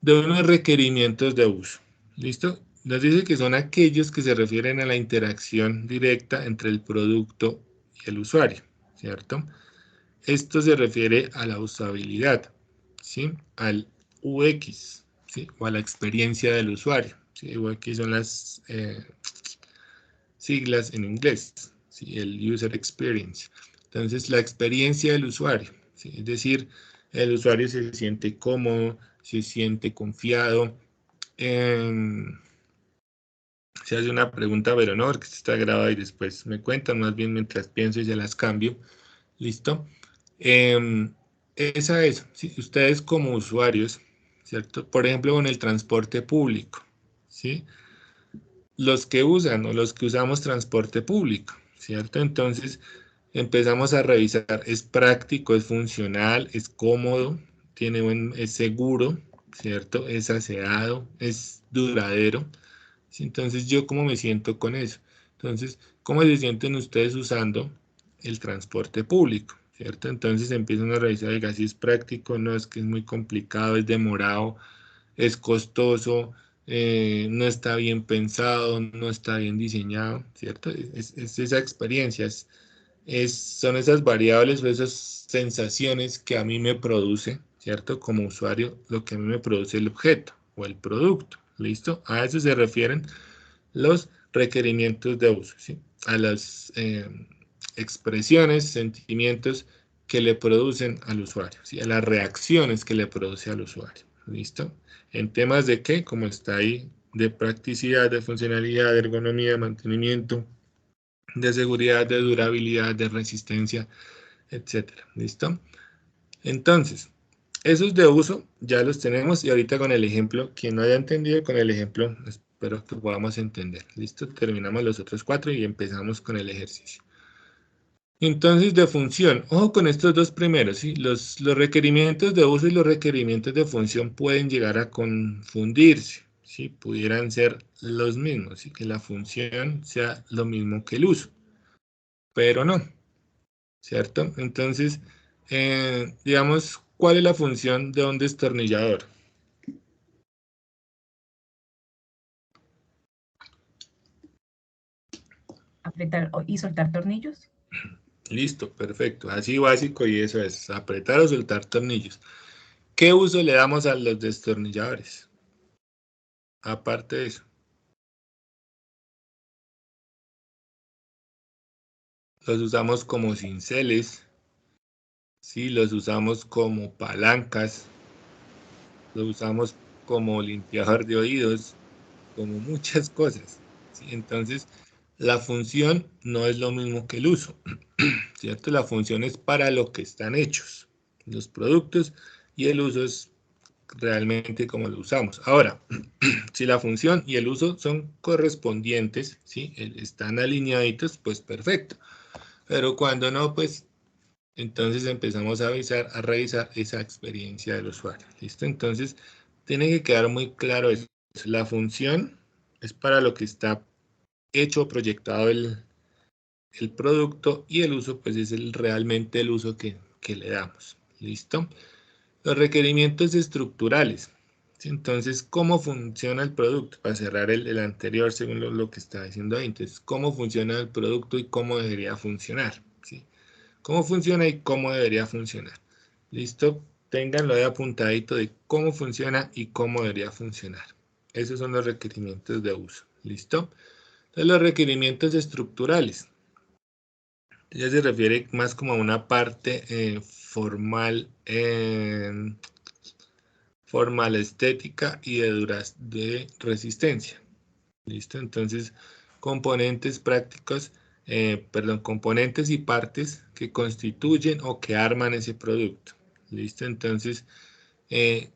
Speaker 1: de unos requerimientos de uso, ¿listo? Nos dice que son aquellos que se refieren a la interacción directa entre el producto y el usuario, ¿cierto? Esto se refiere a la usabilidad, ¿sí? Al UX, ¿sí? O a la experiencia del usuario, ¿sí? UX son las siglas en inglés, ¿sí? El User Experience. Entonces, la experiencia del usuario, ¿sí? Es decir, el usuario se siente cómodo, se siente confiado. Se hace una pregunta, pero no, porque está grabada y después me cuentan, más bien mientras pienso y se las cambio. ¿Listo? Esa es, ¿sí? Ustedes como usuarios, ¿cierto? Por ejemplo, con el transporte público, ¿sí? Los que usan o los que usamos transporte público, ¿cierto? Entonces, empezamos a revisar, ¿es práctico, es funcional, es cómodo, es seguro, ¿cierto? Es aseado, es duradero. ¿Sí? Entonces, ¿yo cómo me siento con eso? Entonces, ¿cómo se sienten ustedes usando el transporte público? ¿Cierto? Entonces empiezan a revisar, oiga, si es práctico, no, es que es muy complicado, es demorado, es costoso, no está bien pensado, no está bien diseñado, ¿cierto? Es esa experiencia, son esas variables o esas sensaciones que a mí me produce, ¿cierto? Como usuario, lo que a mí me produce el objeto o el producto, ¿listo? A eso se refieren los requerimientos de uso, ¿sí? A las expresiones, sentimientos que le producen al usuario, ¿sí? A las reacciones que le produce al usuario, ¿listo? En temas de qué, como está ahí, de practicidad, de funcionalidad, de ergonomía, de mantenimiento, de seguridad, de durabilidad, de resistencia, etcétera, ¿listo? Entonces, esos de uso ya los tenemos y ahorita con el ejemplo, quien no haya entendido con el ejemplo, espero que podamos entender. ¿Listo? Terminamos los otros 4 y empezamos con el ejercicio. Entonces, de función, ojo con estos dos primeros, ¿sí? Los requerimientos de uso y los requerimientos de función pueden llegar a confundirse, ¿sí? Pudieran ser los mismos, ¿sí? Que la función sea lo mismo que el uso, pero no, ¿cierto? Entonces, digamos, ¿cuál es la función de un destornillador?
Speaker 2: Apretar y soltar tornillos.
Speaker 1: Listo, perfecto. Así básico y eso es, apretar o soltar tornillos. ¿Qué uso le damos a los destornilladores? Aparte de eso. Los usamos como cinceles, ¿sí? Los usamos como palancas, los usamos como limpiador de oídos, como muchas cosas, ¿sí? Entonces, la función no es lo mismo que el uso, ¿cierto? La función es para lo que están hechos los productos y el uso es realmente como lo usamos. Ahora, si la función y el uso son correspondientes, ¿sí? Están alineaditos, pues perfecto. Pero cuando no, pues entonces empezamos a revisar esa experiencia del usuario. ¿Listo? Entonces, tiene que quedar muy claro eso. La función es para lo que está hecho o proyectado el producto y el uso, pues es realmente el uso que le damos. ¿Listo? Los requerimientos estructurales. ¿Sí? Entonces, ¿cómo funciona el producto? Para cerrar el anterior, según lo que está diciendo ahí. Entonces, ¿cómo funciona el producto y cómo debería funcionar? ¿Sí? ¿Cómo funciona y cómo debería funcionar? ¿Listo? Ténganlo ahí apuntadito de cómo funciona y cómo debería funcionar. Esos son los requerimientos de uso. ¿Listo? Entonces, los requerimientos estructurales. Ella se refiere más como a una parte formal, formal estética y de resistencia. ¿Listo? Entonces, componentes prácticos, perdón, componentes y partes que constituyen o que arman ese producto. ¿Listo? Entonces,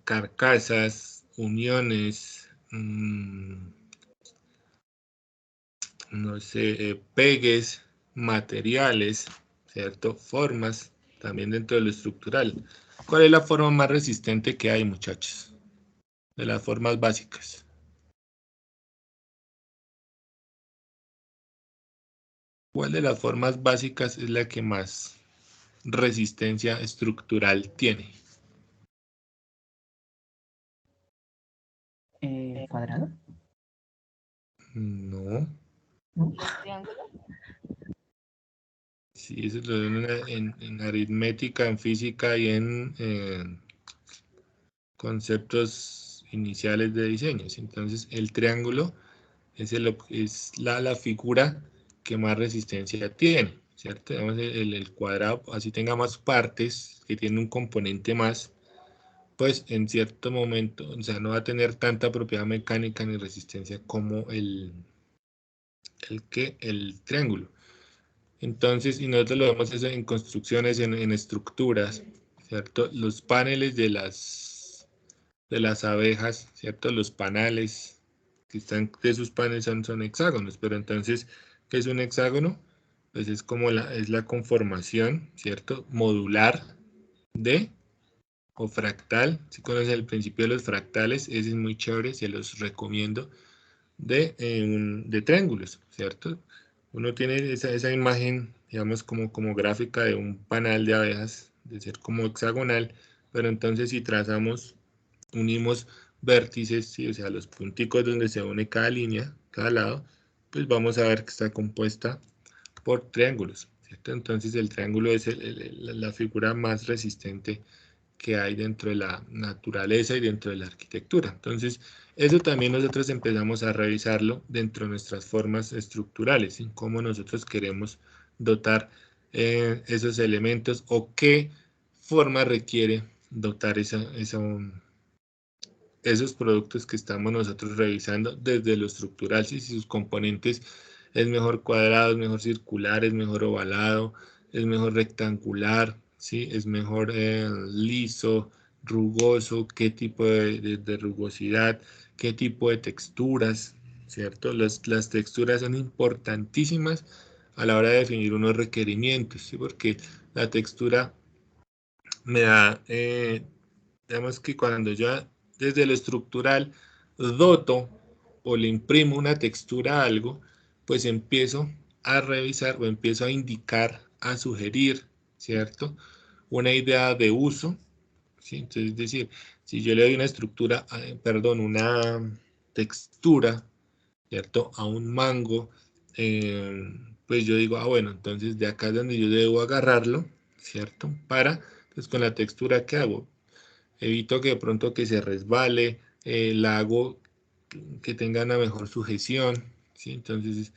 Speaker 1: carcasas, uniones, no sé, pegues, materiales, ¿cierto? Formas, también dentro de lo estructural. ¿Cuál es la forma más resistente que hay, muchachos? De las formas básicas. ¿Cuál de las formas básicas es la que más resistencia estructural tiene?
Speaker 2: ¿Cuadrado?
Speaker 1: No.
Speaker 2: ¿No?
Speaker 3: ¿El triángulo?
Speaker 1: Sí, eso lo ven en aritmética, en física y en conceptos iniciales de diseños. Entonces, el triángulo es la figura que más resistencia tiene, ¿cierto? Digamos, el cuadrado, así tenga más partes, que tiene un componente más, pues en cierto momento, o sea, no va a tener tanta propiedad mecánica ni resistencia como el triángulo. Entonces, y nosotros lo vemos eso en construcciones, en estructuras, ¿cierto? Los paneles de las abejas, ¿cierto? Los panales que están de sus paneles son hexágonos, pero entonces, ¿qué es un hexágono? Pues es como es la conformación, ¿cierto? Modular de o fractal. Si conoces el principio de los fractales, ese es muy chévere, se los recomiendo, de triángulos, ¿cierto? Uno tiene esa imagen, digamos, como gráfica de un panal de abejas, de ser como hexagonal, pero entonces si trazamos, unimos vértices, ¿sí? O sea, los punticos donde se une cada línea, cada lado, pues vamos a ver que está compuesta por triángulos, ¿cierto? Entonces el triángulo es la figura más resistente que hay dentro de la naturaleza y dentro de la arquitectura. Entonces, eso también nosotros empezamos a revisarlo dentro de nuestras formas estructurales, en cómo nosotros queremos dotar esos elementos o qué forma requiere dotar esos productos que estamos nosotros revisando desde lo estructural, si sus componentes es mejor cuadrado, es mejor circular, es mejor ovalado, es mejor rectangular, ¿sí? Es mejor liso, rugoso, qué tipo de rugosidad, qué tipo de texturas, ¿cierto? Las texturas son importantísimas a la hora de definir unos requerimientos, ¿sí? Porque la textura me da, digamos que cuando yo desde lo estructural doto o le imprimo una textura a algo, pues empiezo a revisar o empiezo a indicar, a sugerir, ¿cierto? Una idea de uso, ¿sí? Entonces, es decir, si yo le doy una estructura, perdón, una textura, ¿cierto? A un mango, pues yo digo, bueno, entonces de acá es donde yo debo agarrarlo, ¿cierto? Para, pues con la textura que hago, evito que de pronto que se resbale, la hago que tenga una mejor sujeción, ¿sí? Entonces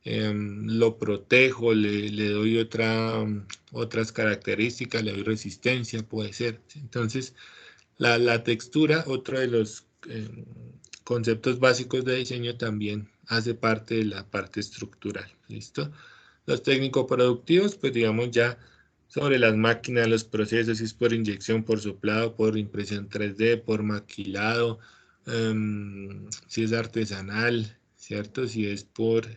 Speaker 1: lo protejo, le doy otras características, le doy resistencia, puede ser, ¿sí? Entonces la textura, otro de los conceptos básicos de diseño, también hace parte de la parte estructural, ¿listo? Los técnico-productivos, pues digamos ya sobre las máquinas, los procesos, si es por inyección, por soplado, por impresión 3D, por maquilado, si es artesanal, ¿cierto? Si es por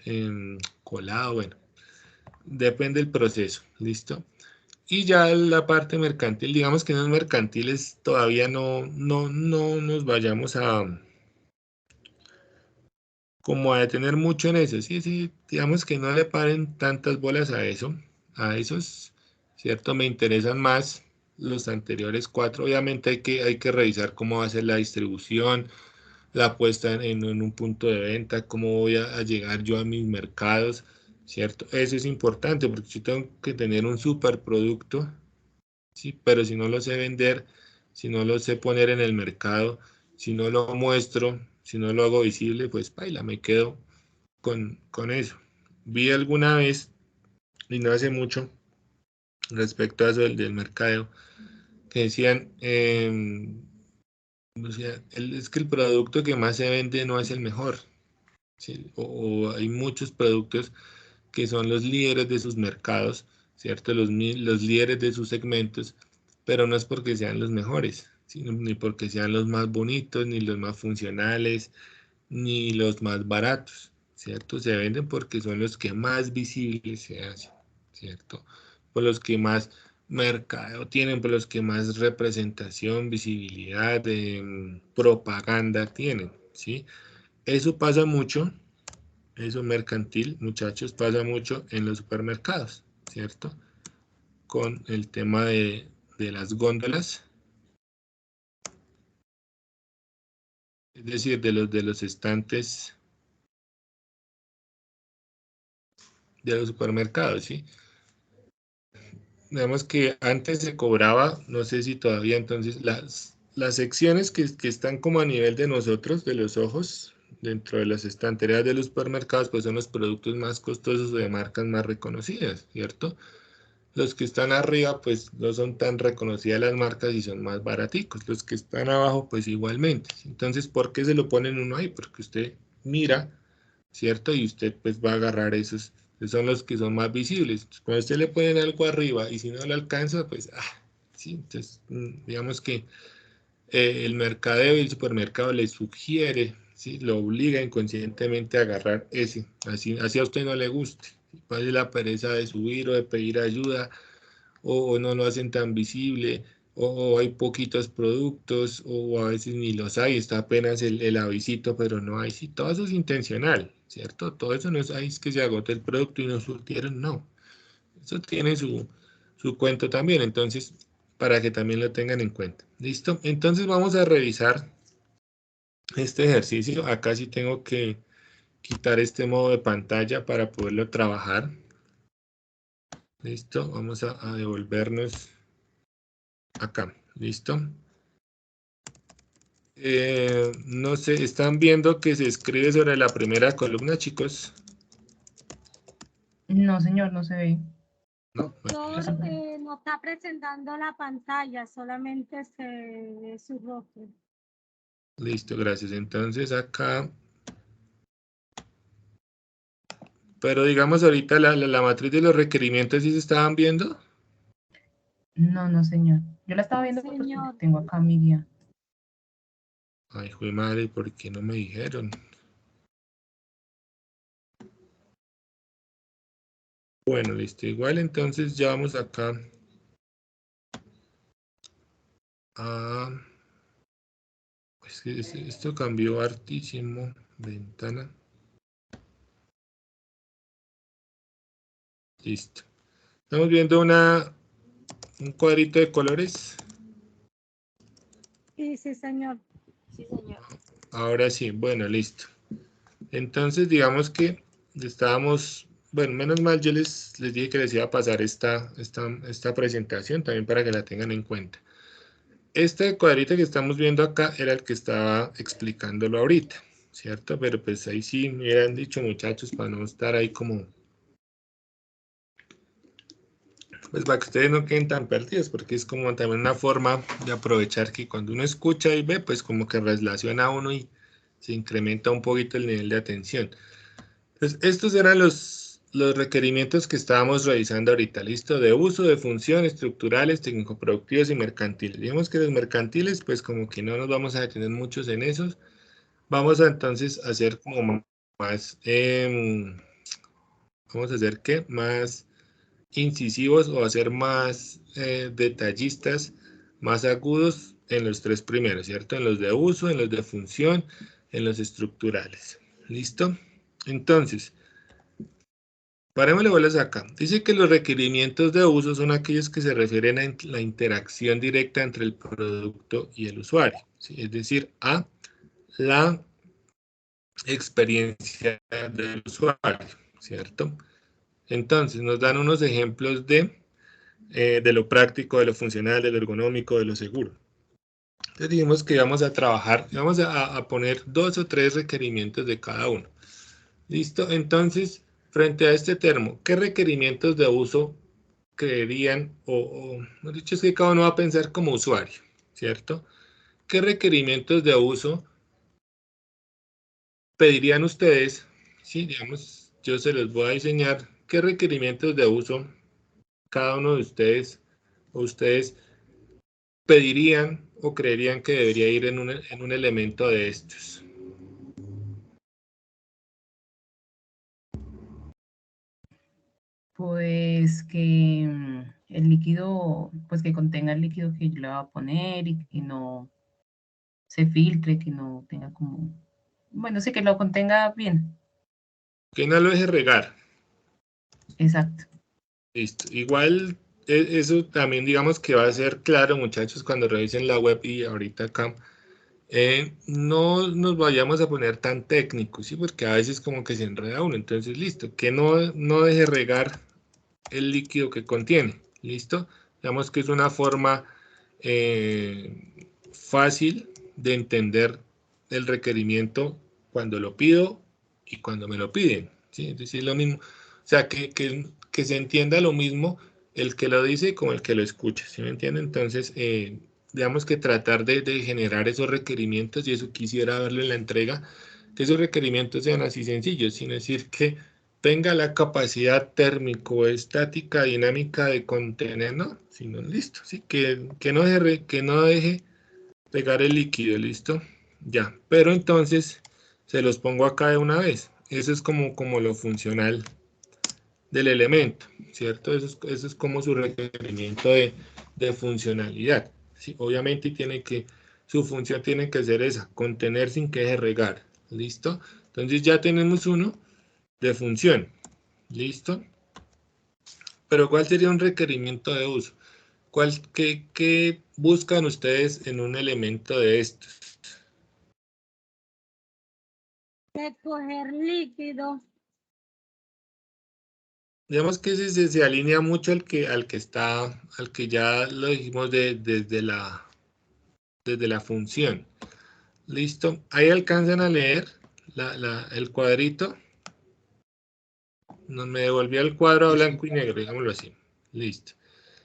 Speaker 1: colado, bueno, depende del proceso, ¿listo? Y ya la parte mercantil, digamos que en los mercantiles todavía no nos vayamos como a detener mucho en eso, sí, sí, digamos que no le paren tantas bolas a eso, a esos, ¿cierto? Me interesan más los anteriores cuatro, obviamente hay que revisar cómo va a ser la distribución, la puesta en un punto de venta, cómo voy a llegar yo a mis mercados, ¿cierto? Eso es importante porque yo tengo que tener un superproducto, ¿sí? Pero si no lo sé vender, si no lo sé poner en el mercado, si no lo muestro, si no lo hago visible, pues baila, me quedo con eso. Vi alguna vez y no hace mucho, respecto a eso del mercadeo, que decían, o sea, es que el producto que más se vende no es el mejor, ¿sí? O hay muchos productos que son los líderes de sus mercados, ¿cierto? Los líderes de sus segmentos, pero no es porque sean los mejores, sino, ni porque sean los más bonitos, ni los más funcionales, ni los más baratos, ¿cierto? Se venden porque son los que más visibles se hacen, ¿cierto? Por los que más mercado tienen, por los que más representación, visibilidad, propaganda tienen, ¿sí? Eso pasa mucho, eso mercantil, muchachos, pasa mucho en los supermercados, ¿cierto? Con el tema de las góndolas, es decir, de los estantes de los supermercados, ¿sí? Digamos que antes se cobraba, no sé si todavía, entonces las secciones que están como a nivel de nosotros, de los ojos, dentro de las estanterías de los supermercados, pues son los productos más costosos de marcas más reconocidas, ¿cierto? Los que están arriba, pues no son tan reconocidas las marcas y son más baraticos. Los que están abajo, pues igualmente. Entonces, ¿por qué se lo ponen uno ahí? Porque usted mira, ¿cierto? Y usted pues va a agarrar esos, que son los que son más visibles. Cuando usted le ponen algo arriba y si no lo alcanza, pues, sí, entonces, digamos que el mercadeo y el supermercado le sugiere, ¿sí? Lo obliga inconscientemente a agarrar ese, así a usted no le guste. Vale la pereza de subir o de pedir ayuda, o no lo hacen tan visible, o hay poquitos productos, o a veces ni los hay, está apenas el avisito, pero no hay, sí, todo eso es intencional, ¿cierto? Todo eso no es, ahí es que se agota el producto y no surtieron, no. Eso tiene su cuento también, entonces, para que también lo tengan en cuenta. ¿Listo? Entonces vamos a revisar este ejercicio. Acá sí tengo que quitar este modo de pantalla para poderlo trabajar. ¿Listo? Vamos a devolvernos acá. ¿Listo? No sé, ¿están viendo que se escribe sobre la primera columna, chicos?
Speaker 2: No, señor, no se ve.
Speaker 1: No.
Speaker 3: Doctor, no está presentando la pantalla, solamente se ve su rostro.
Speaker 1: Listo, gracias. Entonces acá, pero digamos ahorita la matriz de los requerimientos, ¿sí se estaban viendo?
Speaker 2: No, no, señor. Yo la estaba viendo porque
Speaker 3: Señor,
Speaker 2: tengo acá mi guía.
Speaker 1: Ay, jue madre, ¿por qué no me dijeron? Bueno, listo. Igual entonces ya vamos acá a... Pues que esto cambió hartísimo. Ventana. Listo. Estamos viendo un cuadrito de colores.
Speaker 3: sí, señor.
Speaker 4: Sí, señor.
Speaker 1: Ahora sí, bueno, listo. Entonces, digamos que estábamos, bueno, menos mal yo les dije que les iba a pasar esta presentación también para que la tengan en cuenta. Este cuadrito que estamos viendo acá era el que estaba explicándolo ahorita, ¿cierto? Pero pues ahí sí me hubieran dicho, muchachos, para no estar ahí como, pues para que ustedes no queden tan perdidos, porque es como también una forma de aprovechar que cuando uno escucha y ve, pues como que relaciona a uno y se incrementa un poquito el nivel de atención. Entonces, estos eran los requerimientos que estábamos revisando ahorita, ¿listo? De uso, de función, estructurales, técnico-productivos y mercantiles. Digamos que los mercantiles, pues como que no nos vamos a detener muchos en esos. Vamos a entonces hacer como más, vamos a hacer ¿qué? Más incisivos o hacer más detallistas, más agudos en los tres primeros, ¿cierto? En los de uso, en los de función, en los estructurales. ¿Listo? Entonces, parémosle bolas acá. Dice que los requerimientos de uso son aquellos que se refieren a la interacción directa entre el producto y el usuario, ¿sí? Es decir, a la experiencia del usuario, ¿cierto? Entonces, nos dan unos ejemplos de lo práctico, de lo funcional, de lo ergonómico, de lo seguro. Entonces dijimos que vamos a trabajar, vamos a poner 2 o 3 requerimientos de cada uno. ¿Listo? Entonces, frente a este termo, ¿qué requerimientos de uso creerían, o mejor dicho, es que cada uno va a pensar como usuario, ¿cierto? ¿Qué requerimientos de uso pedirían ustedes? Sí, digamos, yo se los voy a diseñar. ¿Qué requerimientos de uso cada uno de ustedes o ustedes pedirían o creerían que debería ir en un elemento de estos?
Speaker 2: Pues que el líquido, pues que contenga el líquido que yo le voy a poner y que no se filtre, que no tenga como, bueno, sí, que lo contenga bien.
Speaker 1: Que no lo deje regar.
Speaker 2: Exacto.
Speaker 1: Listo. Igual eso también digamos que va a ser claro, muchachos, cuando revisen la web y ahorita acá. No nos vayamos a poner tan técnicos, ¿sí? Porque a veces como que se enreda uno. Entonces, listo. Que no deje regar el líquido que contiene. ¿Listo? Digamos que es una forma fácil de entender el requerimiento cuando lo pido y cuando me lo piden. ¿Sí? Es decir, lo mismo. O sea, que se entienda lo mismo el que lo dice como el que lo escucha. ¿Sí me entienden? Entonces, digamos que tratar de generar esos requerimientos, y eso quisiera verlo en la entrega, que esos requerimientos sean así sencillos, sin decir que tenga la capacidad térmico, estática, dinámica de contener, ¿no? Sino listo, sí, que no deje pegar el líquido, listo, ya. Pero entonces se los pongo acá de una vez. Eso es como lo funcional del elemento, ¿cierto? Eso es como su requerimiento de funcionalidad. ¿Sí? Obviamente su función tiene que ser esa, contener sin que deje regar, ¿listo? Entonces ya tenemos uno de función. ¿Listo? Pero ¿cuál sería un requerimiento de uso? ¿Qué buscan ustedes en un elemento de estos?
Speaker 3: Recoger líquido.
Speaker 1: Digamos que se alinea mucho al que ya lo dijimos desde la función. ¿Listo? Ahí alcanzan a leer el cuadrito. Me devolvió el cuadro a blanco y negro, digámoslo así. Listo.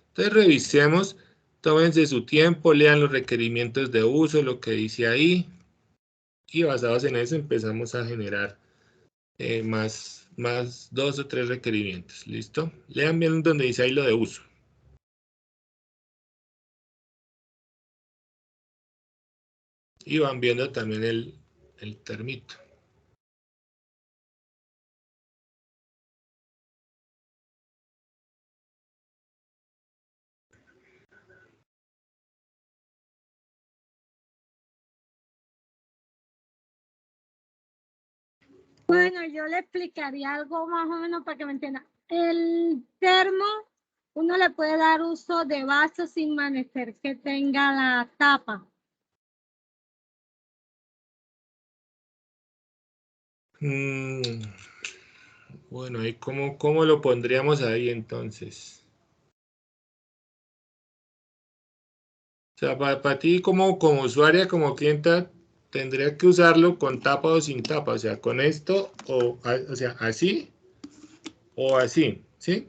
Speaker 1: Entonces revisemos, tómense su tiempo, lean los requerimientos de uso, lo que dice ahí, y basados en eso empezamos a generar más 2 o 3 requerimientos. ¿Listo? Lean bien donde dice ahí lo de uso. Y van viendo también el termito.
Speaker 3: Bueno, yo le explicaría algo más o menos para que me entienda. El termo, uno le puede dar uso de vaso sin menester que tenga la tapa.
Speaker 1: Bueno, ¿y cómo lo pondríamos ahí entonces? O sea, para ti como usuaria, como clienta, tendría que usarlo con tapa o sin tapa. O sea, con esto, o sea, así o así, ¿sí?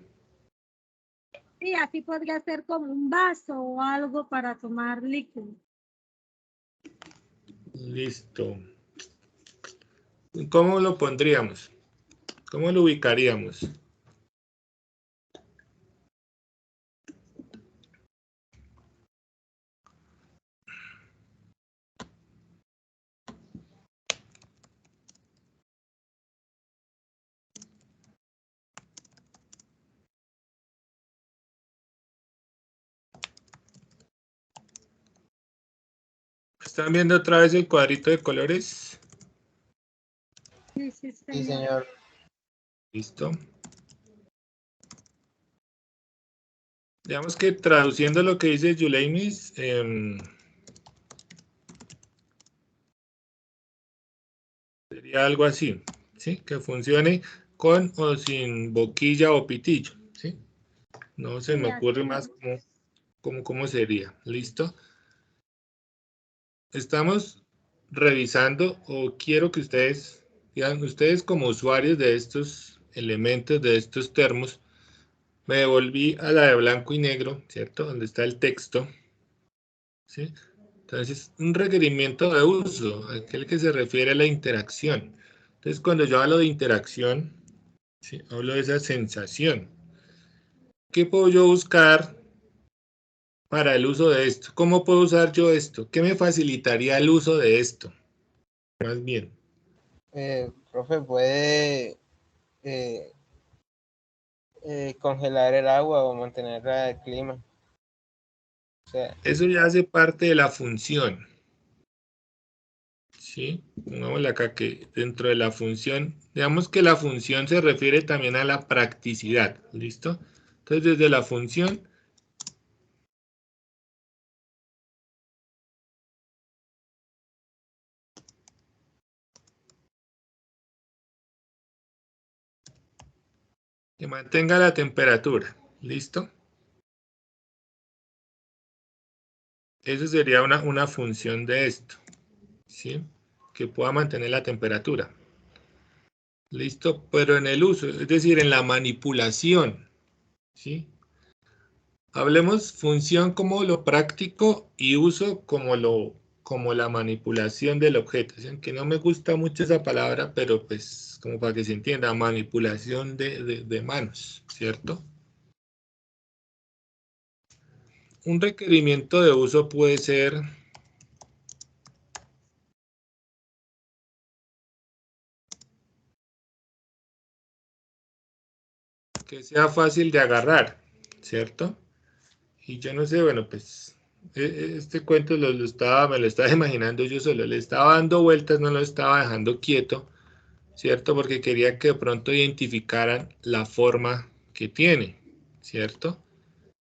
Speaker 3: Sí, así podría ser como un vaso o algo para tomar líquido.
Speaker 1: Listo. ¿Cómo lo pondríamos? ¿Cómo lo ubicaríamos? ¿Están viendo otra vez el cuadrito de colores?
Speaker 3: Sí, sí,
Speaker 4: Sí, señor.
Speaker 1: Listo. Digamos que traduciendo lo que dice Yuleimis, sería algo así, ¿sí? Que funcione con o sin boquilla o pitillo, ¿sí? No se me
Speaker 3: Sí,
Speaker 1: ocurre
Speaker 3: así.
Speaker 1: más cómo sería. ¿Listo? Estamos revisando, o quiero que ustedes, digan, ustedes como usuarios de estos elementos de estos termos, me devolví a la de blanco y negro, ¿cierto? Donde está el texto, ¿sí? Entonces, un requerimiento de uso, aquel que se refiere a la interacción. Entonces, cuando yo hablo de interacción, ¿sí? Hablo de esa sensación. ¿Qué puedo yo buscar para el uso de esto? ¿Cómo puedo usar yo esto? ¿Qué me facilitaría el uso de esto? Más bien.
Speaker 4: Profe, puede congelar el agua o mantener el clima. O sea,
Speaker 1: Eso ya hace parte de la función. ¿Sí? Pongámosle acá que dentro de la función, digamos que la función se refiere también a la practicidad. ¿Listo? Entonces, desde la función, que mantenga la temperatura. ¿Listo? Eso sería una función de esto. ¿Sí? Que pueda mantener la temperatura. ¿Listo? Pero en el uso, es decir, en la manipulación. ¿Sí? Hablemos función como lo práctico y uso como la manipulación del objeto. ¿Sí? Aunque no me gusta mucho esa palabra, pero pues como para que se entienda, manipulación de manos, ¿cierto? Un requerimiento de uso puede ser que sea fácil de agarrar, ¿cierto? Y yo no sé, bueno, pues este cuento me lo estaba imaginando yo solo, le estaba dando vueltas, no lo estaba dejando quieto, ¿cierto? Porque quería que de pronto identificaran la forma que tiene, ¿cierto?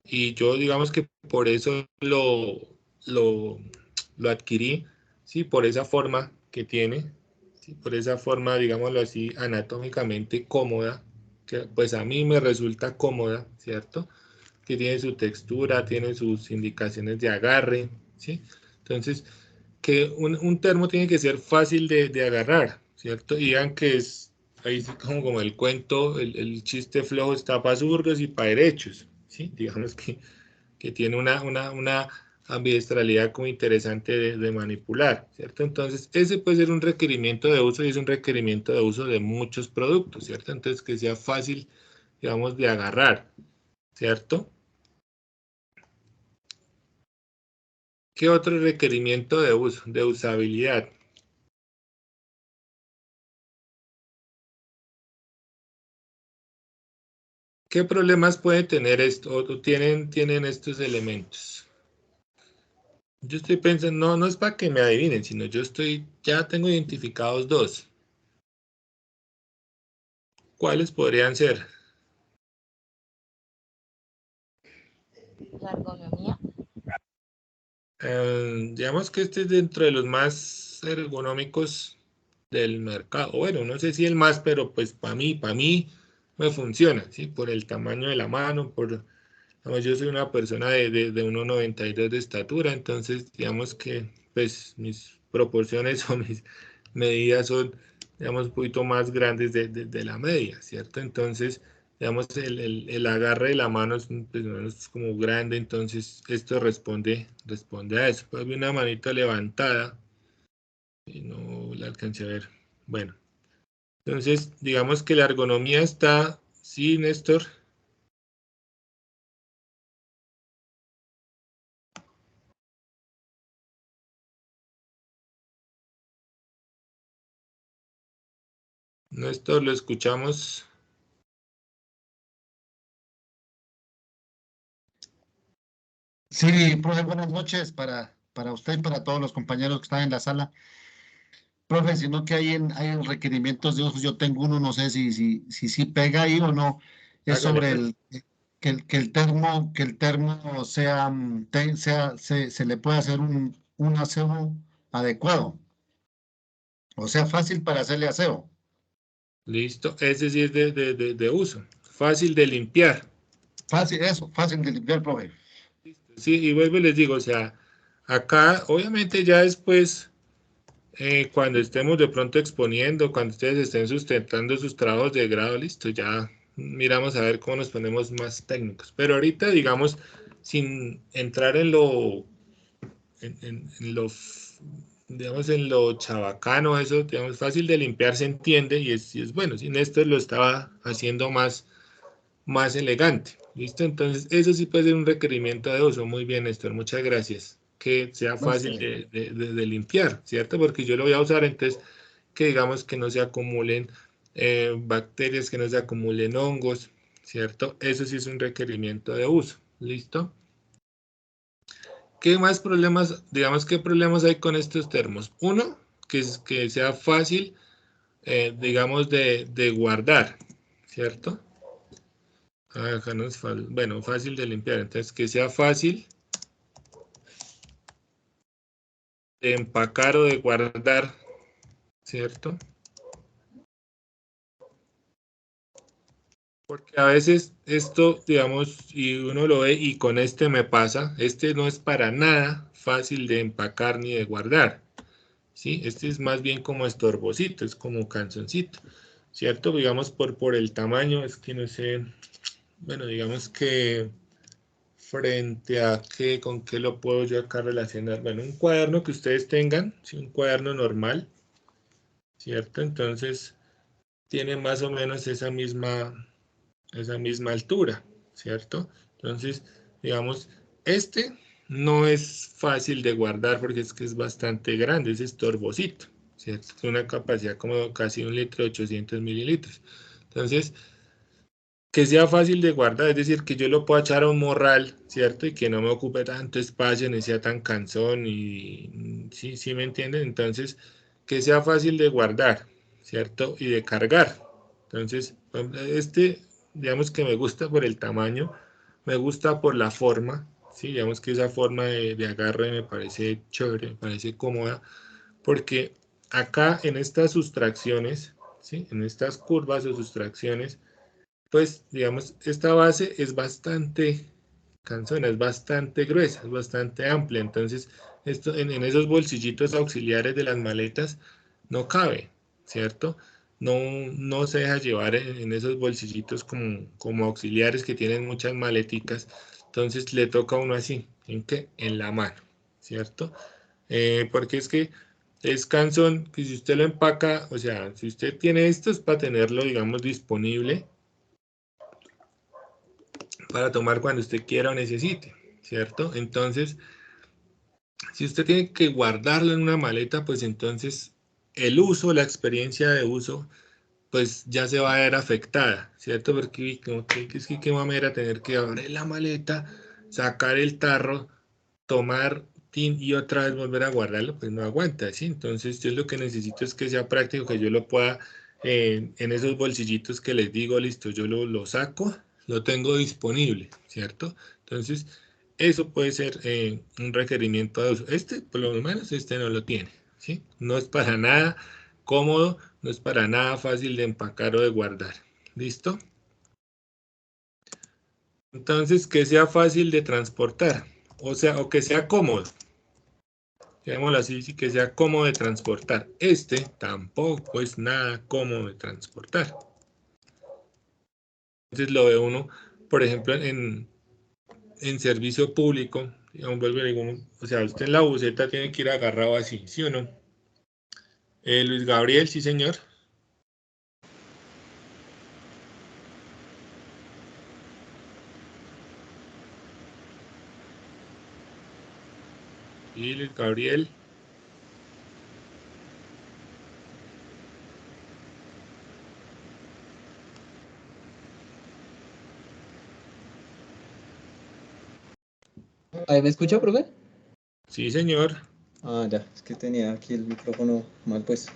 Speaker 1: Y yo digamos que por eso lo, lo adquirí, ¿sí? Por esa forma que tiene, ¿sí? Por esa forma, digámoslo así, anatómicamente cómoda, que pues a mí me resulta cómoda, ¿cierto? Que tiene su textura, tiene sus indicaciones de agarre, ¿sí? Entonces, que un termo tiene que ser fácil de agarrar, ¿cierto? Y digan que es, ahí sí como el cuento, el chiste flojo está para zurdos y para derechos, ¿sí? Digamos que tiene una ambidiestralidad como interesante de manipular, ¿cierto? Entonces, ese puede ser un requerimiento de uso y es un requerimiento de uso de muchos productos, ¿cierto? Entonces, que sea fácil, digamos, de agarrar, ¿cierto? ¿Qué otro requerimiento de uso? De usabilidad. ¿Qué problemas puede tener esto o tienen estos elementos? Yo estoy pensando, no es para que me adivinen, sino ya tengo identificados dos. ¿Cuáles podrían ser?
Speaker 5: La ergonomía.
Speaker 1: Digamos que este es dentro de los más ergonómicos del mercado. Bueno, no sé si el más, pero pues para mí me funciona, ¿sí? Por el tamaño de la mano, yo soy una persona de 1,92 de estatura, entonces digamos que pues mis proporciones o mis medidas son, digamos, un poquito más grandes de la media, ¿cierto? Entonces, digamos, el agarre de la mano es, pues, no es como grande, entonces esto responde a eso. Pues vi una manita levantada y no la alcancé a ver. Bueno, entonces digamos que la ergonomía está, sí, Néstor. Néstor, lo escuchamos.
Speaker 6: Sí, profe, buenas noches para usted y para todos los compañeros que están en la sala. Profe, sino que hay requerimientos de uso, yo tengo uno, no sé si pega ahí o no, es
Speaker 1: Hágale,
Speaker 6: sobre
Speaker 1: pues.
Speaker 6: que el termo sea, se le puede hacer un aseo adecuado, o sea, fácil para hacerle aseo.
Speaker 1: Listo, ese sí es de uso. Fácil de limpiar.
Speaker 6: Fácil, eso, fácil de limpiar, profe.
Speaker 1: Sí, y vuelvo y les digo, o sea, acá obviamente ya después cuando estemos de pronto exponiendo, cuando ustedes estén sustentando sus trabajos de grado, listo, ya miramos a ver cómo nos ponemos más técnicos. Pero ahorita, digamos, sin entrar en lo, en lo, digamos, en lo chabacano, eso, digamos, fácil de limpiar se entiende y es bueno. Sin esto lo estaba haciendo más elegante. ¿Listo? Entonces, eso sí puede ser un requerimiento de uso. Muy bien, Néstor, muchas gracias. Que sea fácil de limpiar, ¿cierto? Porque yo lo voy a usar, entonces, que digamos que no se acumulen bacterias, que no se acumulen hongos, ¿cierto? Eso sí es un requerimiento de uso. ¿Listo? ¿Qué más problemas, digamos, qué problemas hay con estos termos? Uno, que sea fácil, digamos, de guardar, ¿cierto? Acá no es bueno, fácil de limpiar, entonces que sea fácil de empacar o de guardar, ¿cierto? Porque a veces esto, digamos, y uno lo ve y con este me pasa, este no es para nada fácil de empacar ni de guardar, ¿sí? Este es más bien como estorbosito, es como canzoncito, ¿cierto? Digamos por el tamaño, es que no sé, bueno, digamos que frente a qué, con qué lo puedo yo acá relacionar. Bueno, un cuaderno que ustedes tengan, ¿sí? Un cuaderno normal, ¿cierto? Entonces tiene más o menos esa misma altura, ¿cierto? Entonces, digamos, este no es fácil de guardar porque es que es bastante grande, es estorbosito, ¿cierto? Tiene una capacidad como casi 1 litro, 800 mililitros. Entonces, que sea fácil de guardar, es decir, que yo lo pueda echar a un morral, ¿cierto? Y que no me ocupe tanto espacio, ni sea tan cansón, y sí me entienden. Entonces, que sea fácil de guardar, ¿cierto? Y de cargar. Entonces, este, digamos que me gusta por el tamaño, me gusta por la forma, ¿sí? Digamos que esa forma de agarre me parece chévere, me parece cómoda, porque acá en estas sustracciones, ¿sí? En estas curvas o sustracciones, pues digamos, esta base es bastante cansona, es bastante gruesa, es bastante amplia, entonces esto en esos bolsillitos auxiliares de las maletas no cabe, ¿cierto? No se deja llevar en esos bolsillitos como auxiliares que tienen muchas maleticas, entonces le toca a uno así, ¿en qué? En la mano, ¿cierto? Porque es que es cansón que si usted lo empaca, o sea, si usted tiene esto es para tenerlo, digamos, disponible para tomar cuando usted quiera o necesite, ¿cierto? Entonces, si usted tiene que guardarlo en una maleta, pues entonces el uso, la experiencia de uso, pues ya se va a ver afectada, ¿cierto? Porque como que es que qué mamera tener que abrir la maleta, sacar el tarro, tomar tin y otra vez volver a guardarlo, pues no aguanta, ¿sí? Entonces yo lo que necesito es que sea práctico, que yo lo pueda en esos bolsillitos que les digo, listo, yo lo saco, lo tengo disponible, ¿cierto? Entonces eso puede ser un requerimiento de uso. Este, por lo menos, este no lo tiene, ¿sí? No es para nada cómodo, no es para nada fácil de empacar o de guardar. ¿Listo? Entonces, que sea fácil de transportar, o sea, o que sea cómodo. Digámoslo así, sí, que sea cómodo de transportar. Este tampoco es nada cómodo de transportar. Entonces lo ve uno, por ejemplo, en servicio público, digamos, vuelvo y digo, o sea, usted en la buseta tiene que ir agarrado así, ¿sí o no? Luis Gabriel, sí señor. Sí, Luis Gabriel.
Speaker 5: ¿Ahí me escucha, profe?
Speaker 1: Sí, señor.
Speaker 5: Ah, ya, es que tenía aquí el micrófono mal puesto.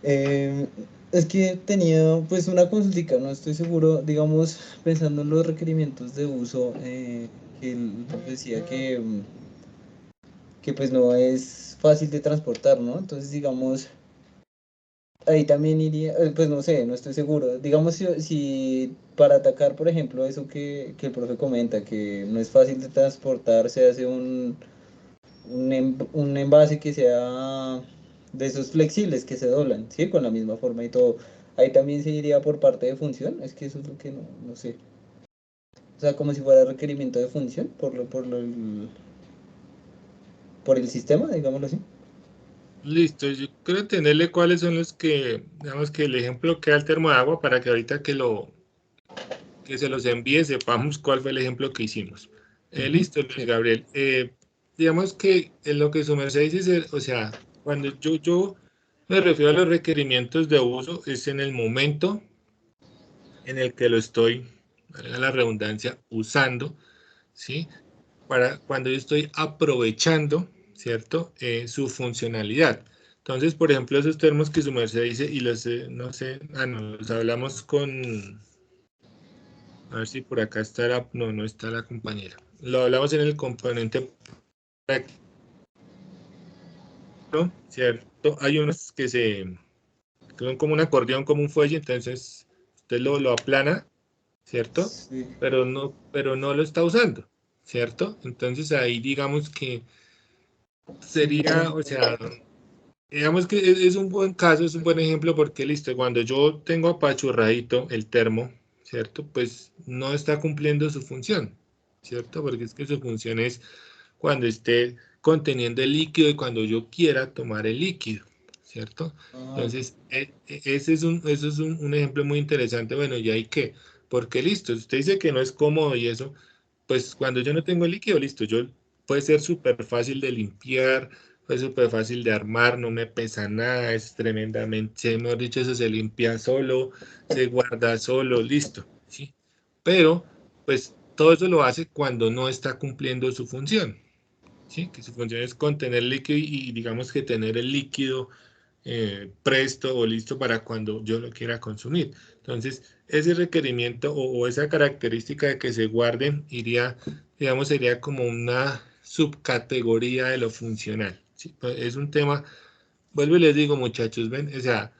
Speaker 5: Es que tenía pues una consultica, no estoy seguro, digamos, pensando en los requerimientos de uso, que él decía que pues no es fácil de transportar, ¿no? Entonces, digamos, ahí también iría, pues no sé, no estoy seguro. Digamos, si para atacar, por ejemplo, eso que el profe comenta, que no es fácil de transportar, se hace un envase que sea de esos flexibles que se doblan, ¿sí? Con la misma forma y todo. Ahí también se iría por parte de función, es que eso es lo que no sé. O sea, como si fuera requerimiento de función por el sistema, digámoslo así.
Speaker 1: Listo, yo creo entenderle cuáles son los que, digamos que el ejemplo queda el termo de agua para que ahorita que se los envíe sepamos cuál fue el ejemplo que hicimos. Listo, Luis
Speaker 5: Sí.
Speaker 1: Gabriel. Digamos que en lo que su merced dice, o sea, cuando yo me refiero a los requerimientos de uso, es en el momento en el que lo estoy, valga la redundancia, usando, ¿sí? Para cuando yo estoy aprovechando, ¿cierto? Su funcionalidad. Entonces, por ejemplo, esos termos que su merced dice, y los, no sé, no, los hablamos con, a ver si por acá está la, no está la compañera. Lo hablamos en el componente práctico, ¿cierto? Hay unos que son como un acordeón, como un fuelle, entonces usted lo aplana, ¿cierto?
Speaker 5: Sí.
Speaker 1: Pero no lo está usando, ¿cierto? Entonces ahí digamos que sería, o sea, digamos que es un buen caso, es un buen ejemplo porque listo, cuando yo tengo apachurradito el termo, ¿cierto? Pues no está cumpliendo su función, ¿cierto? Porque es que su función es cuando esté conteniendo el líquido y cuando yo quiera tomar el líquido, ¿cierto?
Speaker 5: Ah,
Speaker 1: Entonces, eso es un ejemplo muy interesante. Bueno, ¿y ahí qué? Porque listo, usted dice que no es cómodo y eso, pues cuando yo no tengo el líquido, listo, yo puede ser súper fácil de limpiar, fue súper fácil de armar, no me pesa nada, es tremendamente, mejor dicho, eso se limpia solo, se guarda solo, listo, ¿sí? Pero, pues, todo eso lo hace cuando no está cumpliendo su función, ¿sí? Que su función es contener líquido y digamos que tener el líquido presto o listo para cuando yo lo quiera consumir. Entonces, ese requerimiento o esa característica de que se guarden iría, digamos, sería como una subcategoría de lo funcional, ¿sí? Pues, es un tema, vuelvo y les digo, muchachos, ven, o sea,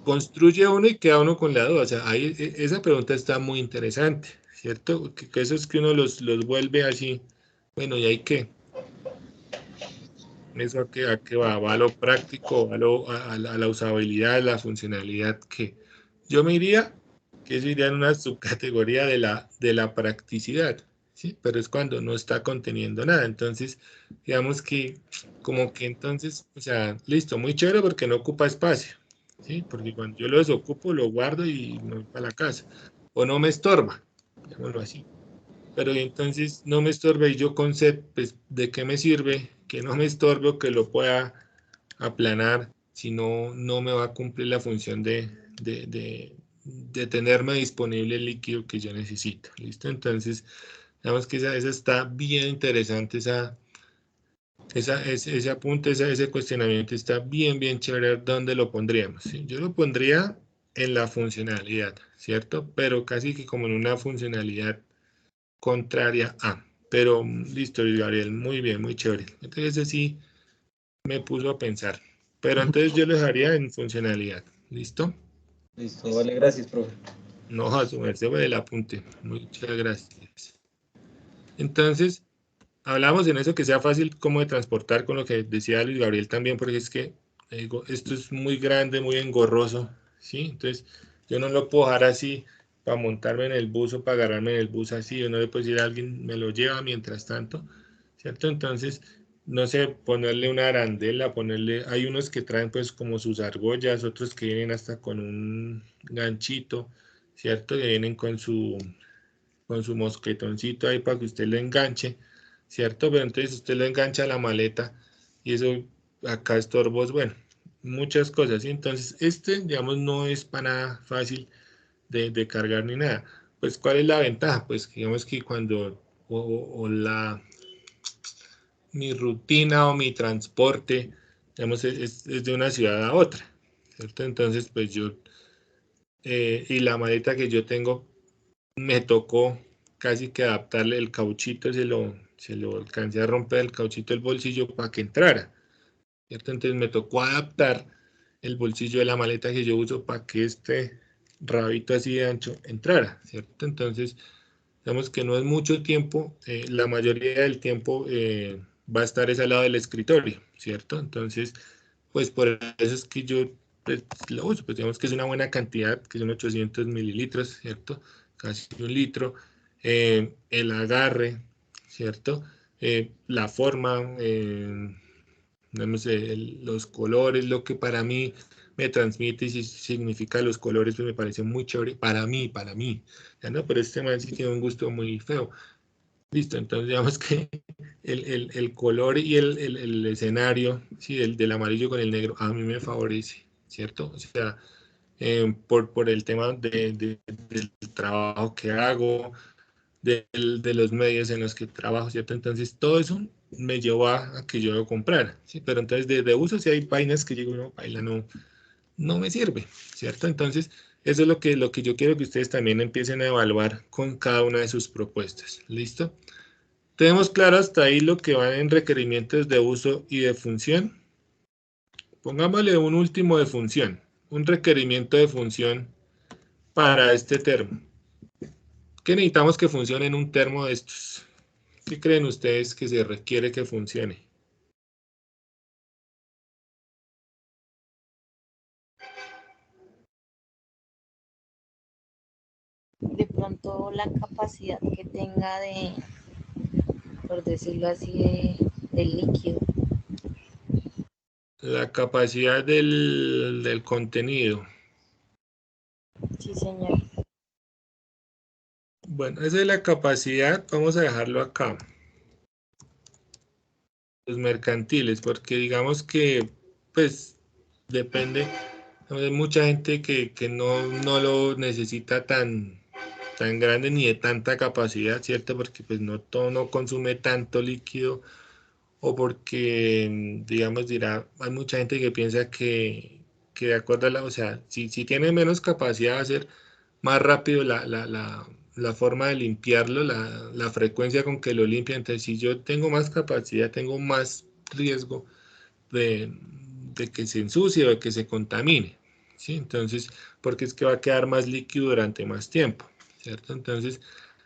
Speaker 1: construye uno y queda uno con la duda. O sea, ahí, esa pregunta está muy interesante, ¿cierto? Que eso es que uno los vuelve así, bueno, ¿y hay qué? ¿Eso a qué va? ¿Va a lo práctico, a la usabilidad, la funcionalidad? Que yo me iría, que eso iría en una subcategoría de la practicidad, ¿sí? Pero es cuando no está conteniendo nada. Entonces, digamos que, como que entonces, o sea, listo, muy chévere porque no ocupa espacio, ¿sí? Porque cuando yo lo desocupo, lo guardo y me voy para la casa. O no me estorba, digámoslo así. Pero entonces no me estorbe y yo con sed, pues, ¿de qué me sirve que no me estorbe o que lo pueda aplanar si no me va a cumplir la función de tenerme disponible el líquido que yo necesito? ¿Listo? Entonces, digamos que esa está bien interesante, ese apunte, ese cuestionamiento está bien, bien chévere. ¿Dónde lo pondríamos? ¿Sí? Yo lo pondría en la funcionalidad, ¿cierto? Pero casi que como en una funcionalidad contraria a. Pero listo, Luis Gabriel, muy bien, muy chévere. Entonces ese sí me puso a pensar. Pero entonces yo lo dejaría en funcionalidad. ¿Listo?
Speaker 5: listo, vale, gracias, profe.
Speaker 1: No, a su merced fue el apunte. Muchas gracias. Entonces, hablamos en eso que sea fácil como de transportar con lo que decía Luis Gabriel también, porque es que digo, esto es muy grande, muy engorroso, ¿sí? Entonces, yo no lo puedo dejar así para montarme en el bus o para agarrarme en el bus así, o no le puedo decir a alguien, me lo lleva mientras tanto, ¿cierto? Entonces, no sé, ponerle una arandela, ponerle, hay unos que traen pues como sus argollas, otros que vienen hasta con un ganchito, ¿cierto? Que vienen con su mosquetoncito ahí para que usted lo enganche, ¿cierto? Pero entonces usted lo engancha a la maleta y eso acá estorbos, bueno, muchas cosas, ¿sí? Entonces este, digamos, no es para nada fácil de cargar ni nada. Pues, ¿cuál es la ventaja? Pues, digamos que cuando, mi rutina o mi transporte, digamos, es de una ciudad a otra, ¿cierto? Entonces, pues yo, y la maleta que yo tengo, me tocó casi que adaptarle el cauchito, se lo alcancé a romper el cauchito del bolsillo para que entrara, ¿cierto? Entonces me tocó adaptar el bolsillo de la maleta que yo uso para que este rabito así de ancho entrara, ¿cierto? Entonces, digamos que no es mucho tiempo, la mayoría del tiempo va a estar ese al lado del escritorio, ¿cierto? Entonces, pues por eso es que yo pues, lo uso, pues digamos que es una buena cantidad, que son 800 mililitros, ¿cierto? Casi 1 litro. El agarre, ¿cierto? La forma, no sé, los colores, lo que para mí me transmite y significa los colores, pues me parece muy chévere para mí, ¿ya no? Pero este man sí tiene un gusto muy feo. Listo, entonces digamos que el color y el escenario, sí, del amarillo con el negro, a mí me favorece, ¿cierto? O sea, por el tema del trabajo que hago, de los medios en los que trabajo, ¿cierto? Entonces todo eso me llevó a que yo lo comprara, ¿sí? Pero entonces de uso si hay vainas que digo, no, baila, no me sirve, ¿cierto? Entonces eso es lo que yo quiero que ustedes también empiecen a evaluar con cada una de sus propuestas, ¿listo? Tenemos claro hasta ahí lo que van en requerimientos de uso y de función. Pongámosle un último de función, un requerimiento de función para este termo. ¿Qué necesitamos que funcione en un termo de estos? ¿Qué creen ustedes que se requiere que funcione?
Speaker 7: De pronto la capacidad que tenga de, por decirlo así, del líquido.
Speaker 1: La capacidad del contenido.
Speaker 7: Sí, señor.
Speaker 1: Bueno, esa es la capacidad, vamos a dejarlo acá. Los mercantiles, porque digamos que, pues, depende. Hay mucha gente que no lo necesita tan grande ni de tanta capacidad, ¿cierto? Porque pues no todo no consume tanto líquido o porque, digamos, hay mucha gente que piensa que de acuerdo a o sea, si tiene menos capacidad va a ser más rápido la forma de limpiarlo, la frecuencia con que lo limpia. Entonces, si yo tengo más capacidad, tengo más riesgo de, de que se ensucie o de que se contamine, ¿sí? Entonces, porque es que va a quedar más líquido durante más tiempo, ¿cierto? Entonces,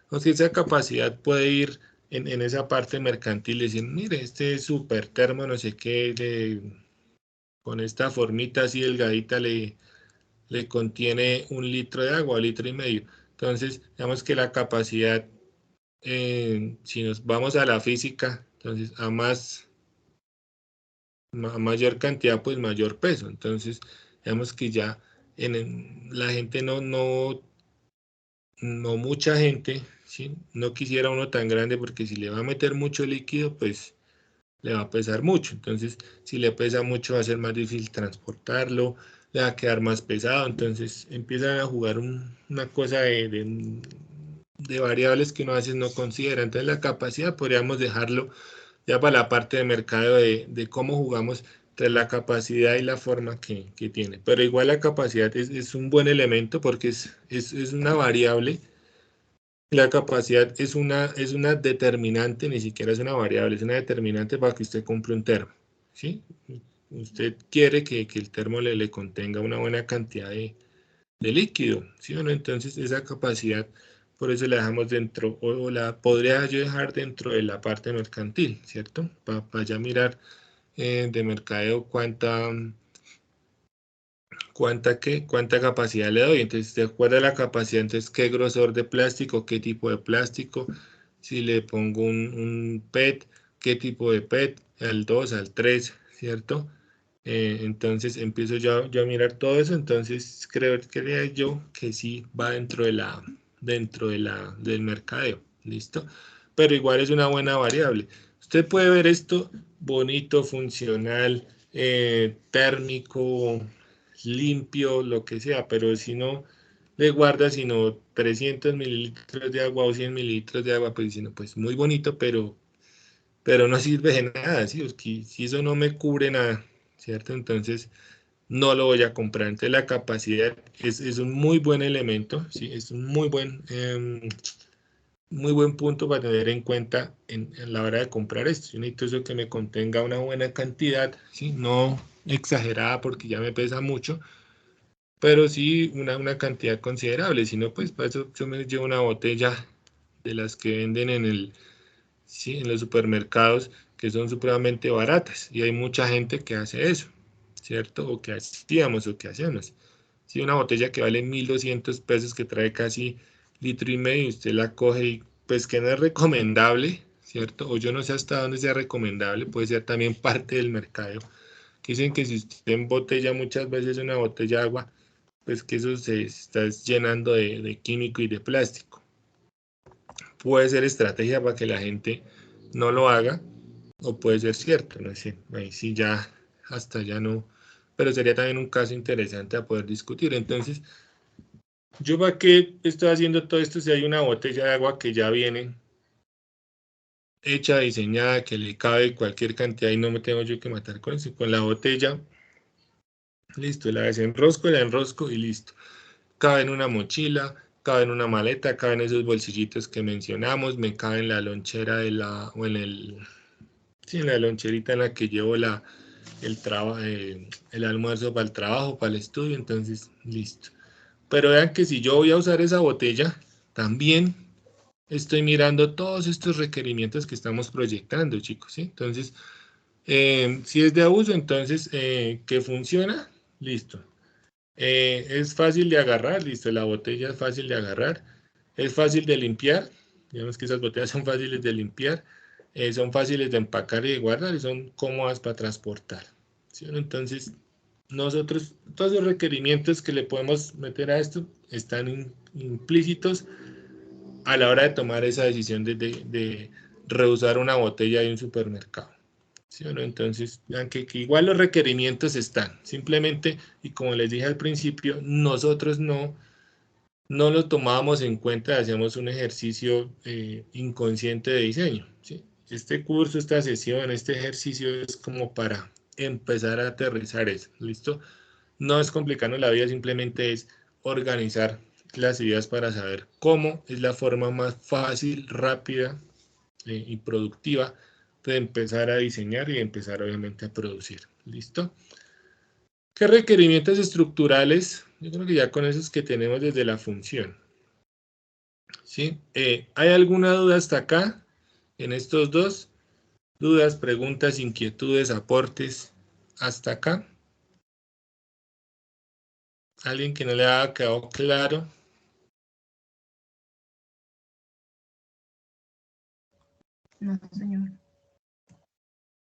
Speaker 1: o sea, esa capacidad puede ir en esa parte mercantil y decir, mire, este super termo, no sé qué, con esta formita así delgadita le contiene 1 litro de agua, 1,5 litros. Entonces, digamos que la capacidad, si nos vamos a la física, entonces a mayor cantidad, pues mayor peso. Entonces, digamos que ya la gente no mucha gente, ¿sí? No quisiera uno tan grande porque si le va a meter mucho líquido, pues le va a pesar mucho. Entonces, si le pesa mucho, va a ser más difícil transportarlo, le va a quedar más pesado. Entonces, empiezan a jugar una cosa de variables que uno a veces no considera. Entonces, la capacidad podríamos dejarlo ya para la parte de mercado de cómo jugamos entre la capacidad y la forma que tiene. Pero igual la capacidad es un buen elemento porque es una variable. La capacidad es una determinante, ni siquiera es una variable, es una determinante para que usted compre un termo, ¿sí? Usted quiere que el termo le contenga una buena cantidad de líquido, ¿sí o no? Entonces esa capacidad, por eso la dejamos dentro, o la podría yo dejar dentro de la parte mercantil, ¿cierto? Para ya mirar de mercadeo cuánta capacidad le doy. Entonces, de acuerdo a la capacidad, entonces qué grosor de plástico, qué tipo de plástico, si le pongo un PET, qué tipo de PET, al 2, al 3, ¿cierto? Entonces empiezo yo a mirar todo eso, entonces creía yo que sí va del mercadeo, ¿listo? Pero igual es una buena variable. Usted puede ver esto bonito, funcional, térmico, limpio, lo que sea, pero si no le guarda sino 300 mililitros de agua o 100 mililitros de agua, pues sino pues muy bonito, pero no sirve de nada, ¿sí? Si eso no me cubre nada, ¿cierto? Entonces no lo voy a comprar. Entonces la capacidad es un muy buen elemento, ¿sí? Es un muy buen punto para tener en cuenta en la hora de comprar esto. Yo necesito eso que me contenga una buena cantidad, ¿sí? No exagerada porque ya me pesa mucho, pero sí una cantidad considerable. Si no, pues para eso yo me llevo una botella de las que venden sí, en los supermercados, que son supremamente baratas, y hay mucha gente que hace eso, ¿cierto? O que hacíamos o que hacemos. Si una botella que vale 1.200 pesos, que trae casi 1,5 litros, y usted la coge y pues que no es recomendable, ¿cierto? O yo no sé hasta dónde sea recomendable, puede ser también parte del mercado. Dicen que si usted embotella muchas veces una botella de agua, pues que eso se está llenando de químico y de plástico. Puede ser estrategia para que la gente no lo haga, o puede ser cierto, no sé, ahí sí ya, hasta ya no, pero sería también un caso interesante a poder discutir. Entonces, ¿yo para qué estoy haciendo todo esto si hay una botella de agua que ya viene hecha, diseñada, que le cabe cualquier cantidad y no me tengo yo que matar con eso? Con la botella, listo, la desenrosco, la enrosco y listo. Cabe en una mochila, cabe en una maleta, cabe en esos bolsillitos que mencionamos, me cabe en la lonchera de la, o en el, sí, en la loncherita en la que llevo el almuerzo para el trabajo, para el estudio, entonces listo. Pero vean que si yo voy a usar esa botella, también estoy mirando todos estos requerimientos que estamos proyectando, chicos, ¿sí? Entonces, si es de abuso, entonces, ¿qué funciona? Listo. Es fácil de agarrar, listo, la botella es fácil de agarrar, es fácil de limpiar, digamos que esas botellas son fáciles de limpiar, son fáciles de empacar y de guardar y son cómodas para transportar, ¿sí? Entonces, nosotros, todos los requerimientos que le podemos meter a esto están implícitos a la hora de tomar esa decisión de reusar una botella de un supermercado. ¿Sí o no? Entonces, vean que igual los requerimientos están, simplemente, y como les dije al principio, nosotros no lo tomábamos en cuenta, hacíamos un ejercicio inconsciente de diseño, ¿sí? Este curso, esta sesión, este ejercicio es como para empezar a aterrizar eso, ¿listo? No es complicarnos la vida, simplemente es organizar las ideas para saber cómo es la forma más fácil, rápida y productiva de empezar a diseñar y empezar obviamente a producir. ¿Listo? ¿Qué requerimientos estructurales? Yo creo que ya con esos que tenemos desde la función. ¿Sí? ¿Hay alguna duda hasta acá en estos dos? ¿Dudas, preguntas, inquietudes, aportes hasta acá? ¿Alguien que no le haya quedado claro?
Speaker 2: No, señor.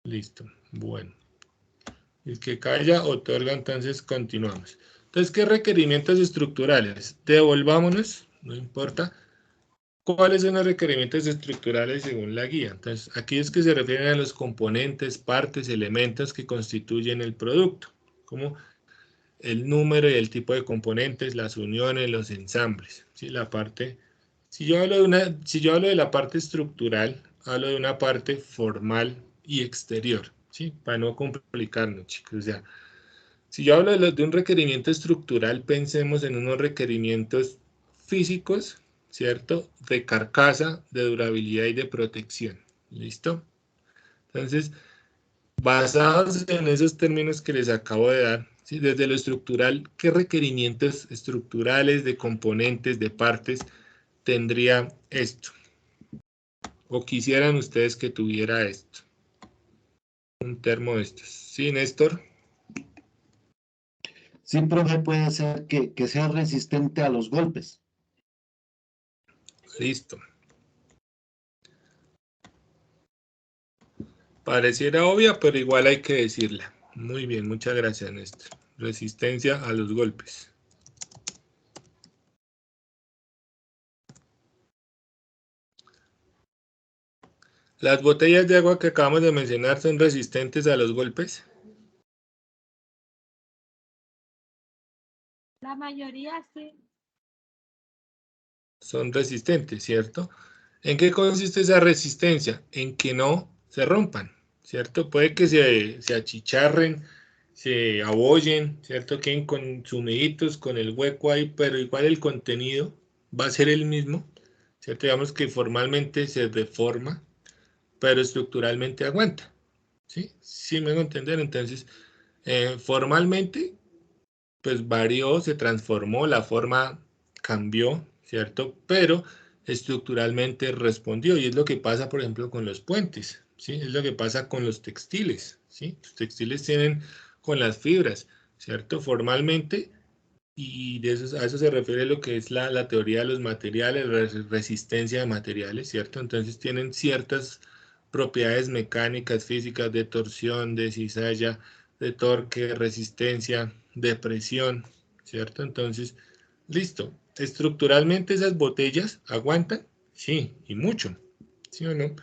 Speaker 1: Listo, bueno. El que calla otorga, entonces continuamos. Entonces, ¿qué requerimientos estructurales? Devolvámonos, no importa. ¿Cuáles son los requerimientos estructurales según la guía? Entonces, aquí es que se refieren a los componentes, partes, elementos que constituyen el producto, como el número y el tipo de componentes, las uniones, los ensambles. ¿Sí? La parte, si yo hablo de la parte estructural, hablo de una parte formal y exterior, ¿sí? Para no complicarnos, chicos. O sea, si yo hablo de un requerimiento estructural, pensemos en unos requerimientos físicos, ¿cierto? De carcasa, de durabilidad y de protección. ¿Listo? Entonces, basados en esos términos que les acabo de dar, ¿sí? Desde lo estructural, ¿qué requerimientos estructurales de componentes, de partes, tendría esto? ¿O quisieran ustedes que tuviera esto? Un termo de estos. ¿Sí, Néstor?
Speaker 6: Sí, profe, puede ser que sea resistente a los golpes.
Speaker 1: Listo. Pareciera obvia, pero igual hay que decirla. Muy bien, muchas gracias, Néstor. Resistencia a los golpes. ¿Las botellas de agua que acabamos de mencionar son resistentes a los golpes?
Speaker 3: La mayoría sí.
Speaker 1: Son resistentes, ¿cierto? ¿En qué consiste esa resistencia? En que no se rompan, ¿cierto? Puede que se achicharren, se abollen, ¿cierto? Queden consumiditos con el hueco ahí, pero igual el contenido va a ser el mismo, ¿cierto? Digamos que formalmente se deforma, pero estructuralmente aguanta, ¿sí? Sí me hago entender. Entonces, formalmente, pues varió, se transformó, la forma cambió, ¿cierto? Pero estructuralmente respondió, y es lo que pasa, por ejemplo, con los puentes, ¿sí? Es lo que pasa con los textiles, ¿sí? Los textiles tienen con las fibras, ¿cierto? Formalmente, y a eso se refiere lo que es la teoría de los materiales, resistencia de materiales, ¿cierto? Entonces tienen ciertas propiedades mecánicas, físicas, de torsión, de cizalla, de torque, resistencia, de presión, ¿cierto? Entonces, listo. Estructuralmente esas botellas aguantan, sí, y mucho, ¿sí o no?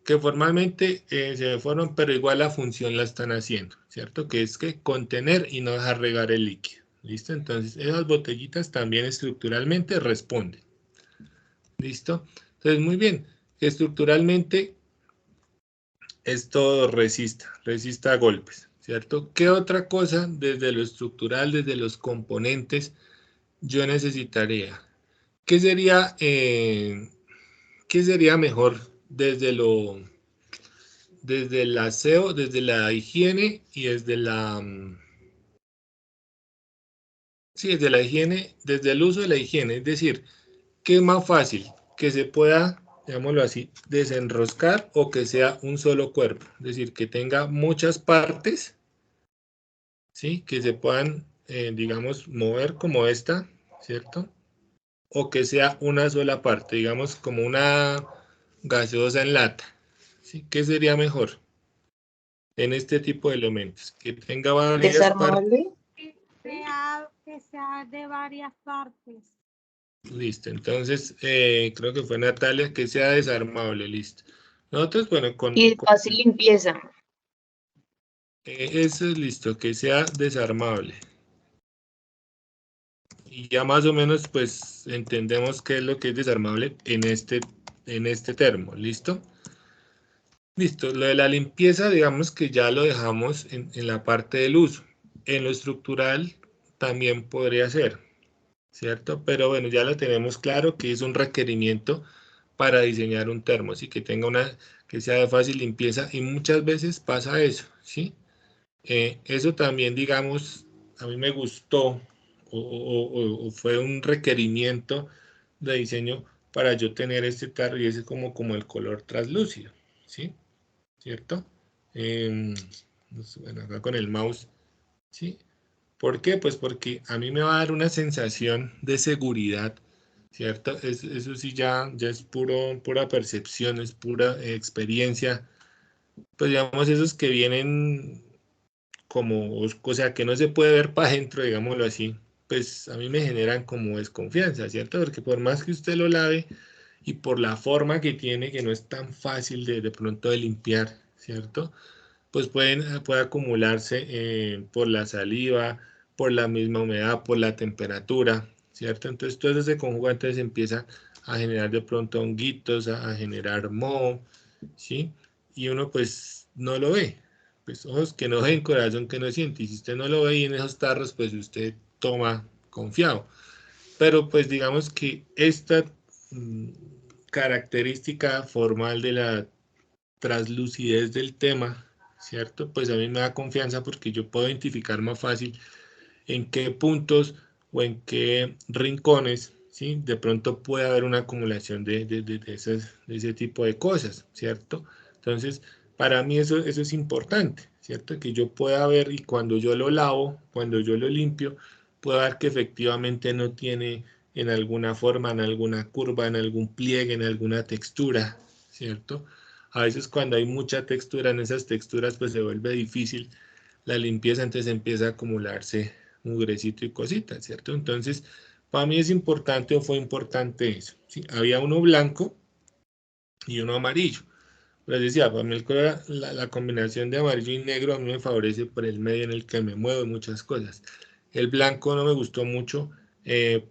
Speaker 1: Que formalmente se deforman, pero igual la función la están haciendo, ¿cierto? Que es que contener y no dejar regar el líquido, ¿listo? Entonces, esas botellitas también estructuralmente responden, ¿listo? Entonces, muy bien, estructuralmente esto resista golpes, ¿cierto? ¿Qué otra cosa desde lo estructural, desde los componentes, yo necesitaría? ¿Qué sería mejor desde el aseo, desde la higiene y desde desde la higiene, desde el uso de la higiene? Es decir, ¿qué es más fácil? Que se pueda, digámoslo así, desenroscar o que sea un solo cuerpo. Es decir, que tenga muchas partes, ¿sí? Que se puedan, digamos, mover como esta, ¿cierto? O que sea una sola parte, digamos, como una gaseosa en lata, ¿sí? ¿Qué sería mejor en este tipo de elementos? Que tenga varias partes.
Speaker 7: Desarmable.
Speaker 3: Que sea de varias partes.
Speaker 1: Listo, entonces creo que fue Natalia, que sea desarmable, listo. Nosotros, bueno,
Speaker 7: Y de fácil limpieza.
Speaker 1: eso es listo, que sea desarmable. Y ya más o menos, pues, entendemos qué es lo que es desarmable en este termo, ¿listo? Listo, lo de la limpieza, digamos que ya lo dejamos en la parte del uso. En lo estructural también podría ser, ¿cierto? Pero bueno, ya lo tenemos claro que es un requerimiento para diseñar un termo, así que que sea de fácil limpieza, y muchas veces pasa eso, ¿sí? Eso también, digamos, a mí me gustó o fue un requerimiento de diseño para yo tener este tarro, y ese como el color translúcido, ¿sí? ¿Cierto? Bueno, acá con el mouse, ¿sí? ¿Por qué? Pues porque a mí me va a dar una sensación de seguridad, ¿cierto? Eso sí ya es pura percepción, es pura experiencia. Pues digamos, esos que vienen como, o sea, que no se puede ver para adentro, digámoslo así, pues a mí me generan como desconfianza, ¿cierto? Porque por más que usted lo lave y por la forma que tiene, que no es tan fácil de pronto de limpiar, ¿cierto? Pues puede acumularse por la saliva, por la misma humedad, por la temperatura, ¿cierto? Entonces todo eso se conjuga, entonces empieza a generar de pronto honguitos, a generar moho, ¿sí? Y uno pues no lo ve, pues ojos que no ven, corazón que no siente, y si usted no lo ve y en esos tarros, pues usted toma confiado. Pero pues digamos que esta característica formal de la translucidez del tema, ¿cierto? Pues a mí me da confianza porque yo puedo identificar más fácil en qué puntos o en qué rincones, ¿sí? De pronto puede haber una acumulación de ese tipo de cosas, ¿cierto? Entonces, para mí eso es importante, ¿cierto? Que yo pueda ver, y cuando yo lo lavo, cuando yo lo limpio, puedo ver que efectivamente no tiene en alguna forma, en alguna curva, en algún pliegue, en alguna textura, ¿cierto? A veces cuando hay mucha textura en esas texturas, pues se vuelve difícil la limpieza, entonces empieza a acumularse mugrecito y cositas, ¿cierto? Entonces, para mí es importante, o fue importante eso, ¿sí? Había uno blanco y uno amarillo. Les decía, para mí la combinación de amarillo y negro a mí me favorece por el medio en el que me muevo y muchas cosas. El blanco no me gustó mucho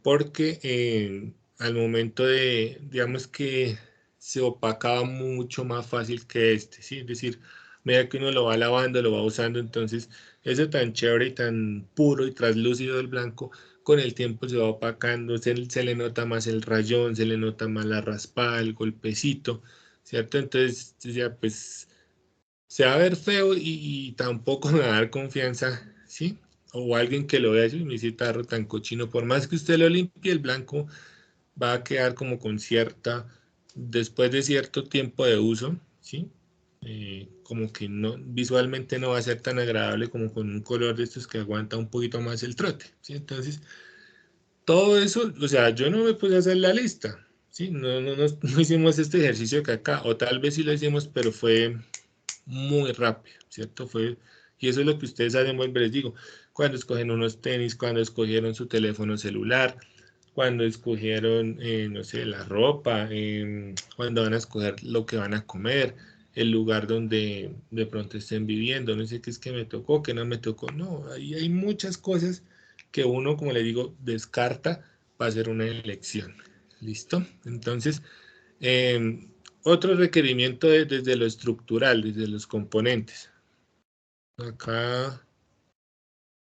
Speaker 1: porque al momento digamos que se opacaba mucho más fácil que este, ¿sí? Es decir, a medida que uno lo va lavando, lo va usando, entonces ese tan chévere y tan puro y translúcido del blanco, con el tiempo se va opacando, se le nota más el rayón, se le nota más la raspada, el golpecito, ¿cierto? Entonces, ya pues, se va a ver feo y tampoco me va a dar confianza, ¿sí? O alguien que lo vea y me dice tarro tan cochino, por más que usted lo limpie, el blanco va a quedar como con después de cierto tiempo de uso, ¿sí? como que no, visualmente no va a ser tan agradable como con un color de estos que aguanta un poquito más el trote, ¿sí? Entonces, todo eso, o sea, yo no me puse a hacer la lista, ¿sí? No hicimos este ejercicio que acá, o tal vez sí lo hicimos, pero fue muy rápido, ¿cierto? Y eso es lo que ustedes hacen, vuelvo, les digo, cuando escogen unos tenis, cuando escogieron su teléfono celular, cuando escogieron, no sé, la ropa, cuando van a escoger lo que van a comer, el lugar donde de pronto estén viviendo, no sé qué es que me tocó, que no me tocó, no, ahí hay muchas cosas que uno, como le digo, descarta para hacer una elección. ¿Listo? Entonces, otro requerimiento desde lo estructural, desde los componentes. Acá,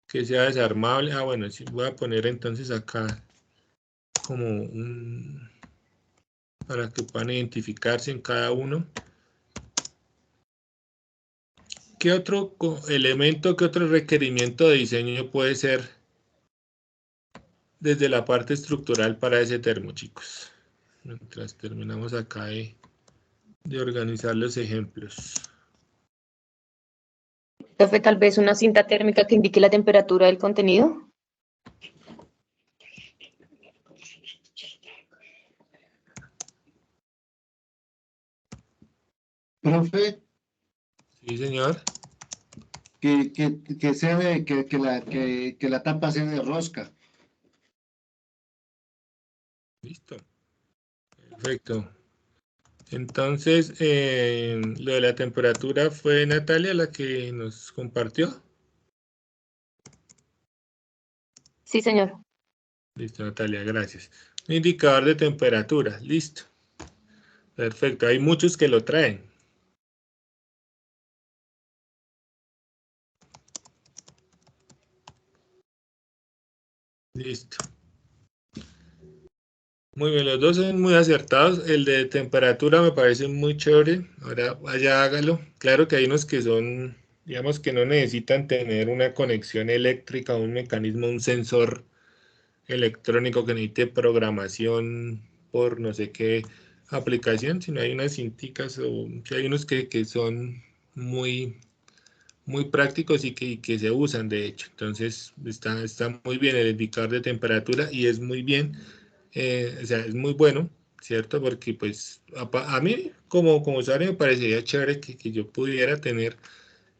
Speaker 1: que sea desarmable. Ah, bueno, sí, voy a poner entonces acá como para que puedan identificarse en cada uno. ¿Qué otro elemento, qué otro requerimiento de diseño puede ser desde la parte estructural para ese termo, chicos? Mientras terminamos acá de organizar los ejemplos.
Speaker 8: Profe, tal vez una cinta térmica que indique la temperatura del contenido.
Speaker 6: Profe,
Speaker 1: Sí, señor.
Speaker 6: que sea que la tapa sea de rosca.
Speaker 1: Listo. Perfecto. Entonces, lo de la temperatura fue Natalia la que nos compartió.
Speaker 8: Sí, señor.
Speaker 1: Listo, Natalia, gracias. Un indicador de temperatura, listo. Perfecto, hay muchos que lo traen. Listo. Muy bien, los dos son muy acertados. El de temperatura me parece muy chévere. Ahora vaya, hágalo. Claro que hay unos que son, digamos que no necesitan tener una conexión eléctrica, un mecanismo, un sensor electrónico que necesite programación por no sé qué aplicación, sino hay unas cinticas o hay unos que son muy, muy prácticos y que se usan de hecho. Entonces está muy bien el indicador de temperatura y es muy bien, o sea, es muy bueno, ¿cierto? Porque pues a mí como usuario me parecería chévere que yo pudiera tener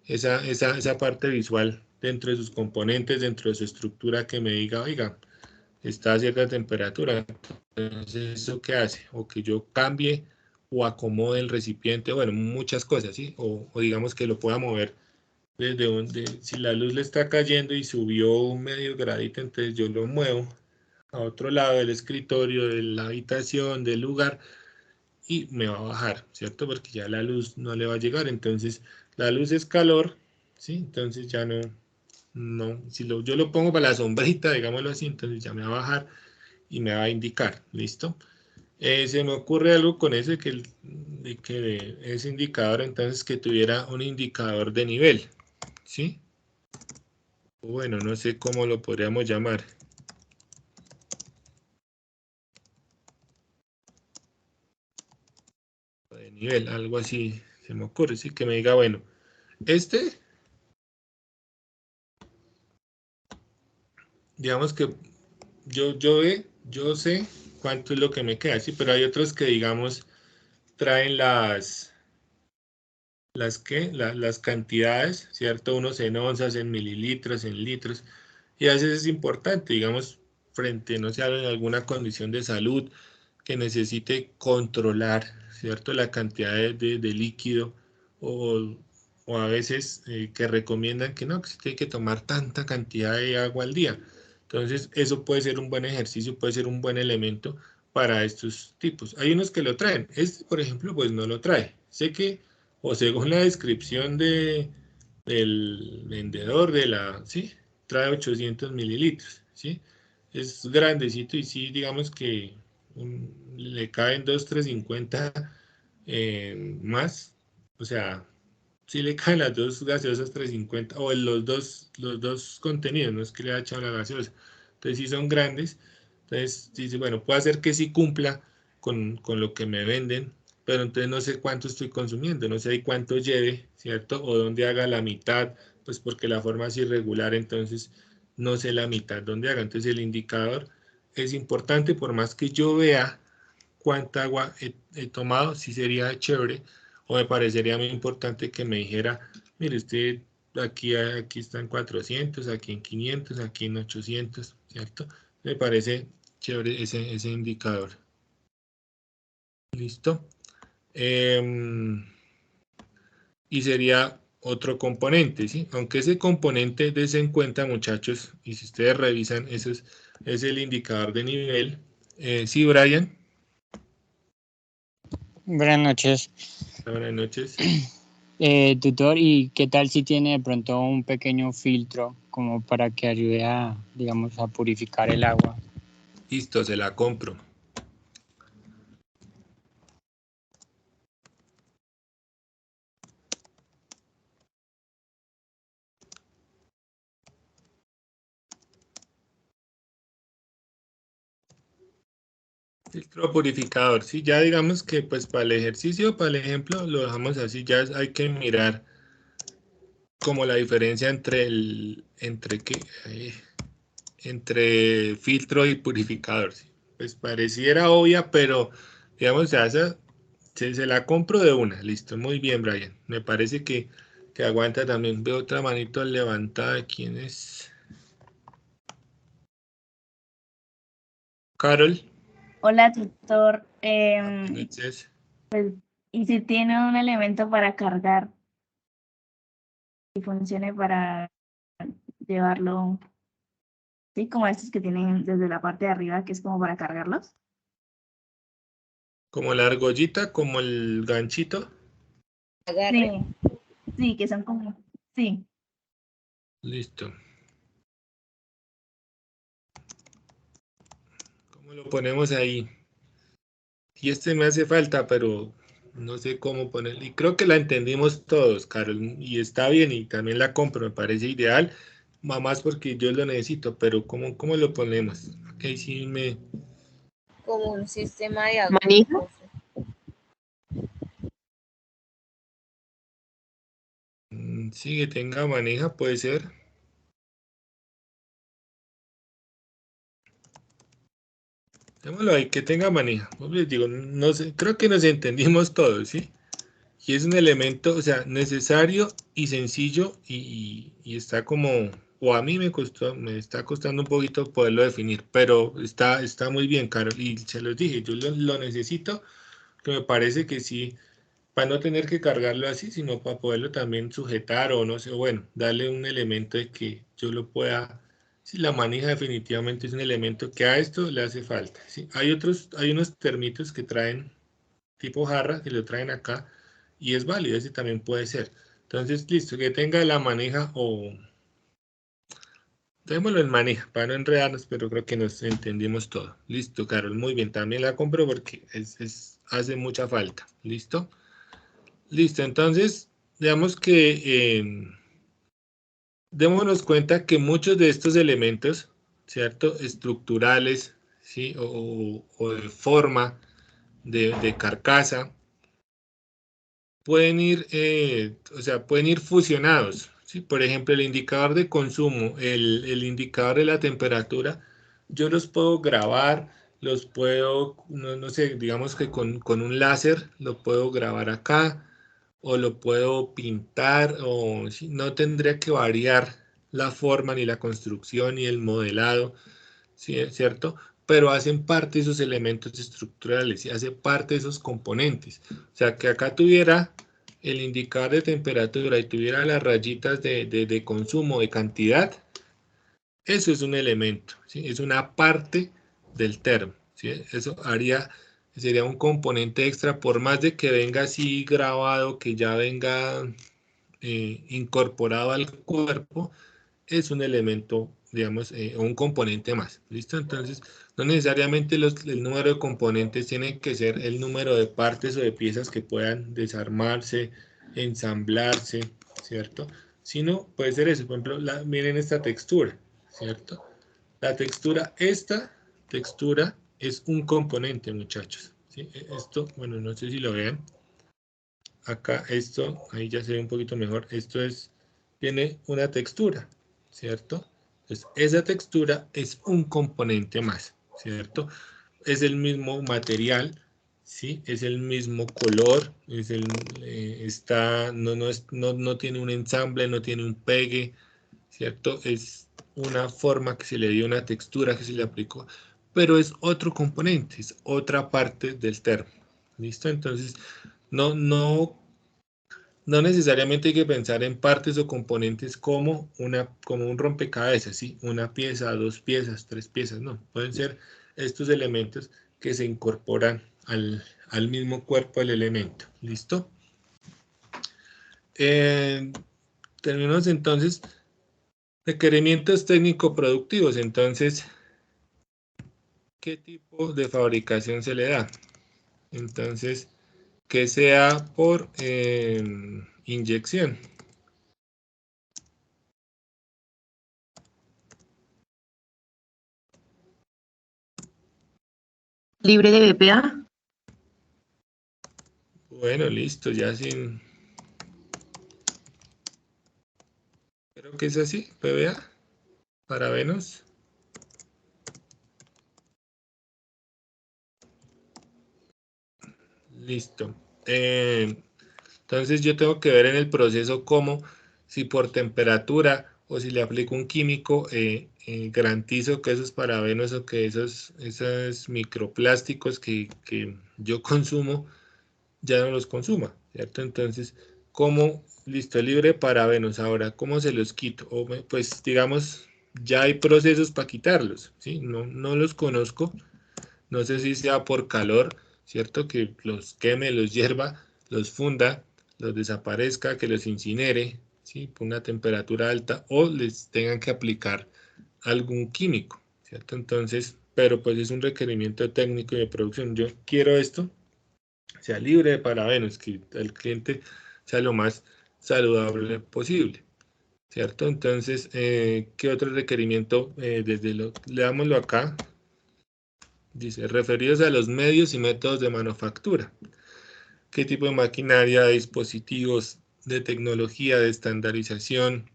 Speaker 1: esa parte visual dentro de sus componentes, dentro de su estructura que me diga, oiga, está a cierta temperatura. Entonces, ¿eso qué hace? O que yo cambie o acomode el recipiente, bueno, muchas cosas, ¿sí? O digamos que lo pueda mover desde donde, si la luz le está cayendo y subió un medio gradito, entonces yo lo muevo a otro lado del escritorio, de la habitación, del lugar, y me va a bajar, ¿cierto? Porque ya la luz no le va a llegar, entonces la luz es calor, ¿sí? Entonces ya no, si yo lo pongo para la sombrita, digámoslo así, entonces ya me va a bajar y me va a indicar, ¿listo? Se me ocurre algo con eso de ese indicador, entonces que tuviera un indicador de nivel, ¿sí? Bueno, no sé cómo lo podríamos llamar. De nivel, algo así se me ocurre, sí, que me diga, bueno, digamos que yo sé cuánto es lo que me queda, sí, pero hay otros que, digamos, traen las cantidades, ¿cierto? Unos en onzas, en mililitros, en litros, y a veces es importante, digamos, frente, no sé, a alguna condición de salud que necesite controlar, ¿cierto? La cantidad de líquido o, o a veces que recomiendan que no, que se tiene que tomar tanta cantidad de agua al día. Entonces, eso puede ser un buen ejercicio, puede ser un buen elemento para estos tipos. Hay unos que lo traen. Este, por ejemplo, pues no lo trae. Sé que, o según la descripción del vendedor sí, trae 800 mililitros, ¿sí? Es grandecito y sí, digamos que le caen 2,350 más, o sea, sí le caen las dos gaseosas 350 o los dos contenidos, no es que le haya echado la gaseosa, entonces sí son grandes, entonces dice, bueno, puede hacer que sí cumpla con lo que me venden, pero entonces no sé cuánto estoy consumiendo, no sé ahí cuánto lleve, ¿cierto? O dónde haga la mitad, pues porque la forma es irregular, entonces no sé la mitad dónde haga. Entonces el indicador es importante, por más que yo vea cuánta agua he tomado, sí sería chévere, o me parecería muy importante que me dijera, mire, usted aquí está en 400, aquí en 500, aquí en 800, ¿cierto? Me parece chévere ese indicador. ¿Listo? Y sería otro componente, ¿sí? Aunque ese componente, dense en cuenta, muchachos, y si ustedes revisan, es el indicador de nivel. Sí, Brian.
Speaker 9: Buenas noches.
Speaker 1: Buenas noches.
Speaker 9: Tutor, ¿y qué tal si tiene de pronto un pequeño filtro como para que ayude a, digamos, a purificar el agua?
Speaker 1: Listo, se la compro. Filtro purificador, sí, ya digamos que pues para el ejercicio, para el ejemplo, lo dejamos así, ya hay que mirar como la diferencia entre filtro y purificador, ¿sí? Pues pareciera obvia, pero digamos, se la compro de una, listo, muy bien, Brian, me parece que aguanta también. Veo otra manito levantada, ¿quién es? Carol.
Speaker 10: Hola, tutor.
Speaker 1: Entonces,
Speaker 10: ¿Y si tiene un elemento para cargar y funcione para llevarlo, sí, como estos que tienen desde la parte de arriba, que es como para cargarlos?
Speaker 1: como la argollita, como el ganchito.
Speaker 10: Sí, sí, que son como, sí.
Speaker 1: Listo. ¿Cómo lo ponemos ahí? Y este me hace falta, pero no sé cómo ponerlo. Y creo que la entendimos todos, Carol, y está bien, y también la compro, me parece ideal, más porque yo lo necesito, pero ¿cómo lo ponemos? Ok, sí me...
Speaker 7: Como un sistema de
Speaker 8: ¿Manija?
Speaker 7: acuerdos.
Speaker 1: Sí, que tenga manija, puede ser. Démoslo ahí, que tenga manija. Pues les digo, no sé, creo que nos entendimos todos, ¿sí? Y es un elemento, o sea, necesario y sencillo y está como, o a mí me está costando un poquito poderlo definir, pero está muy bien, Carol, y se los dije, yo lo necesito, que me parece que sí, para no tener que cargarlo así, sino para poderlo también sujetar o no sé, bueno, darle un elemento de que yo lo pueda, si la manija definitivamente es un elemento que a esto le hace falta, ¿sí? Hay unos termitos que traen tipo jarra, que lo traen acá, y es válido, ese también puede ser. Entonces, listo, que tenga la manija o... Démoslo en manija, para no enredarnos, pero creo que nos entendimos todo. Listo, Carol, muy bien, también la compro porque hace mucha falta. ¿Listo? Listo, entonces, digamos que démonos cuenta que muchos de estos elementos, ¿cierto? Estructurales, ¿sí? O de forma, de carcasa, pueden ir, pueden ir fusionados, ¿sí? Por ejemplo, el indicador de consumo, el indicador de la temperatura, yo los puedo grabar, los puedo, no sé, digamos que con un láser lo puedo grabar acá, o lo puedo pintar, o ¿sí? No tendría que variar la forma, ni la construcción, ni el modelado, ¿sí? ¿Cierto? Pero hacen parte de esos elementos estructurales y hace parte de esos componentes. O sea, que acá tuviera el indicador de temperatura y tuviera las rayitas de consumo, de cantidad, eso es un elemento, ¿sí? Es una parte del termo, ¿sí? Eso sería un componente extra, por más de que venga así grabado, que ya venga incorporado al cuerpo, es un elemento, digamos, un componente más. ¿Listo? Entonces, no necesariamente el número de componentes tiene que ser el número de partes o de piezas que puedan desarmarse, ensamblarse, ¿cierto? Sino puede ser eso. Por ejemplo, miren esta textura, ¿cierto? Esta textura es un componente, muchachos, ¿sí? Esto, bueno, no sé si lo ven. Acá esto, ahí ya se ve un poquito mejor. Esto tiene una textura, ¿cierto? Entonces, esa textura es un componente más, ¿cierto? Es el mismo material, ¿sí? Es el mismo color, no tiene un ensamble, no tiene un pegue, ¿cierto? Es una forma que se le dio, una textura que se le aplicó, pero es otro componente, es otra parte del termo, ¿listo? Entonces, no necesariamente hay que pensar en partes o componentes como un rompecabezas, ¿sí? Una pieza, dos piezas, tres piezas, no. Pueden ser estos elementos que se incorporan al mismo cuerpo del elemento. ¿Listo? Tenemos entonces requerimientos técnico-productivos. Entonces, ¿qué tipo de fabricación se le da? Entonces, que sea por inyección.
Speaker 8: ¿Libre de BPA?
Speaker 1: Bueno, listo, ya sin... Creo que es así, PBA, parabenos. Listo. Entonces yo tengo que ver en el proceso cómo, si por temperatura o si le aplico un químico, garantizo que esos parabenos o que esos microplásticos que yo consumo, ya no los consuma, ¿cierto? Entonces, ¿cómo? Listo, libre de parabenos. Ahora, ¿cómo se los quito? Pues digamos, ya hay procesos para quitarlos, ¿sí? No los conozco. No sé si sea por calor, ¿cierto? Que los queme, los hierva, los funda, los desaparezca, que los incinere, ¿sí? Por una temperatura alta o les tengan que aplicar algún químico, ¿cierto? Entonces, pero pues es un requerimiento técnico y de producción. Yo quiero esto, sea libre de parabenos, que el cliente sea lo más saludable posible, ¿cierto? Entonces, ¿qué otro requerimiento? Leámoslo acá. Dice, referidos a los medios y métodos de manufactura. ¿Qué tipo de maquinaria, dispositivos, de tecnología, de estandarización,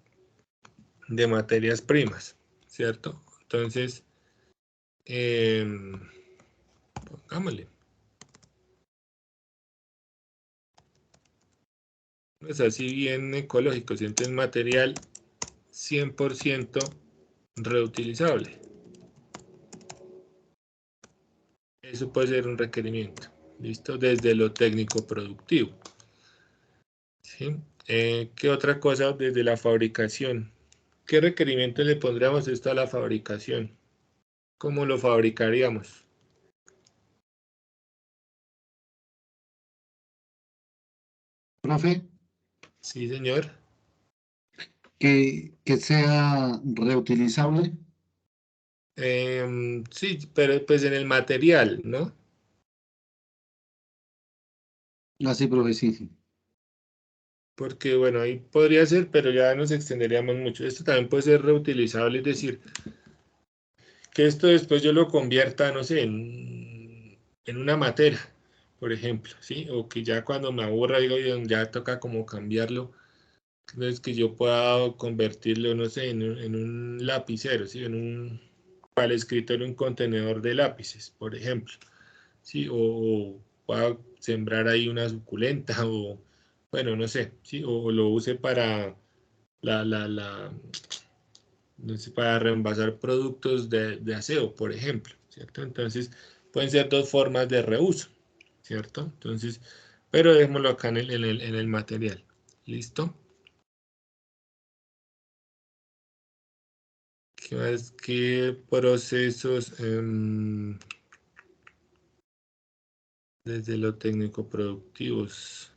Speaker 1: de materias primas? ¿Cierto? Entonces, pongámosle. Es así bien ecológico, entonces material 100% reutilizable. Eso puede ser un requerimiento, ¿listo? Desde lo técnico productivo. ¿Sí? ¿Qué otra cosa desde la fabricación? ¿Qué requerimiento le pondríamos esto a la fabricación? ¿Cómo lo fabricaríamos?
Speaker 6: Profe,
Speaker 1: Sí, señor.
Speaker 6: que sea reutilizable.
Speaker 1: Sí, pero pues en el material, ¿no?
Speaker 6: Así, profe, sí, sí.
Speaker 1: Porque bueno, ahí podría ser, pero ya nos extenderíamos mucho. Esto también puede ser reutilizable, es decir, que esto después yo lo convierta, no sé, en una matera, por ejemplo, ¿sí? O que ya cuando me aburra, digo, ya toca como cambiarlo. Entonces que yo pueda convertirlo, no sé, en un lapicero, ¿sí? Para el escritorio, un contenedor de lápices, por ejemplo, ¿sí? O pueda sembrar ahí una suculenta, o bueno, no sé, ¿sí? O lo use para no sé, para reemplazar productos de aseo, por ejemplo, ¿cierto? Entonces, pueden ser dos formas de reuso, ¿cierto? Entonces, pero dejémoslo acá en el material. ¿Listo? ¿Qué más? ¿Qué procesos desde lo técnico productivos?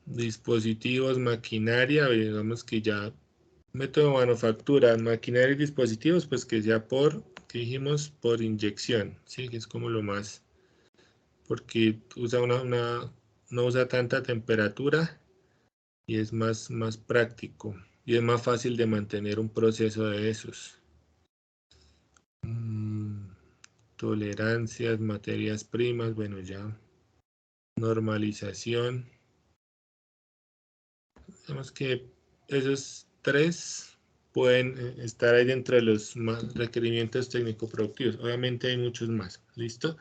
Speaker 1: Dispositivos, maquinaria, digamos que ya método de manufactura, maquinaria y dispositivos, pues que sea ¿qué dijimos? Por inyección, ¿sí? Que es como lo más, porque usa no usa tanta temperatura y es más práctico y es más fácil de mantener un proceso de esos. tolerancias, materias primas, bueno, ya. Normalización. Vemos que esos tres pueden estar ahí dentro de los requerimientos técnico-productivos. Obviamente hay muchos más. ¿Listo?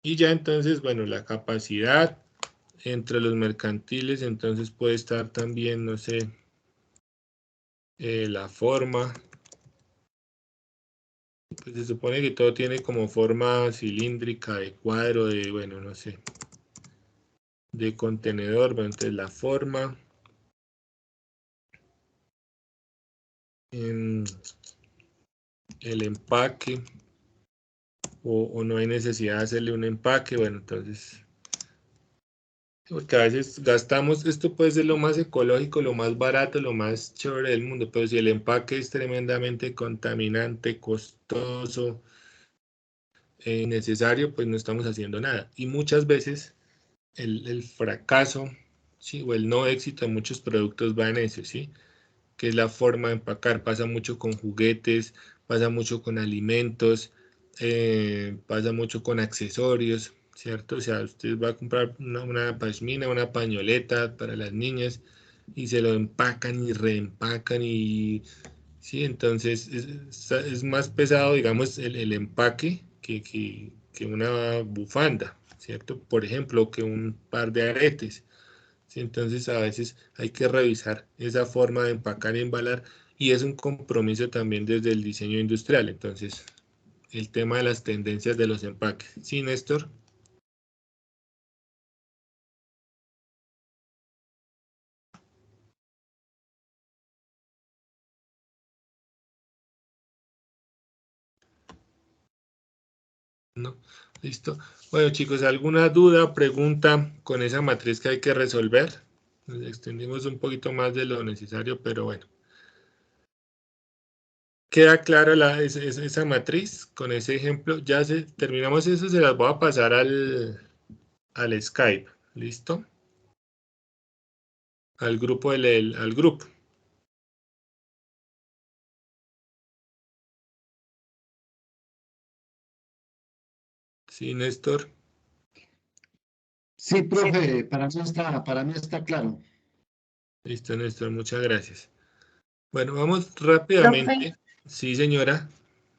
Speaker 1: Y ya entonces, bueno, la capacidad entre los mercantiles, entonces puede estar también, no sé, la forma. Pues se supone que todo tiene como forma cilíndrica, de cuadro, de, bueno, no sé, de contenedor. Bueno, entonces la forma. En el empaque, o no hay necesidad de hacerle un empaque. Bueno, entonces, porque a veces gastamos, esto puede ser lo más ecológico, lo más barato, lo más chévere del mundo, pero si el empaque es tremendamente contaminante, costoso, innecesario, pues no estamos haciendo nada. Y muchas veces el fracaso, ¿sí? O el no éxito de muchos productos va en eso, ¿sí? Que es la forma de empacar. Pasa mucho con juguetes, pasa mucho con alimentos, pasa mucho con accesorios, ¿cierto? O sea, usted va a comprar una pashmina, una pañoleta para las niñas y se lo empacan y reempacan y... Sí, entonces es más pesado, digamos, el empaque que una bufanda, ¿cierto? Por ejemplo, que un par de aretes. Sí, entonces a veces hay que revisar esa forma de empacar y embalar y es un compromiso también desde el diseño industrial. Entonces, el tema de las tendencias de los empaques. ¿Sí, Néstor? No, listo. Bueno, chicos, ¿alguna duda, pregunta con esa matriz que hay que resolver? Nos extendimos un poquito más de lo necesario, pero bueno. ¿Queda clara esa matriz con ese ejemplo? Ya terminamos eso, se las voy a pasar al Skype. ¿Listo? Al grupo, al grupo. Sí, Néstor.
Speaker 6: Sí, profe, para mí está claro.
Speaker 1: Listo, Néstor, muchas gracias. Bueno, vamos
Speaker 8: Profe,
Speaker 1: rápidamente. Sí, señora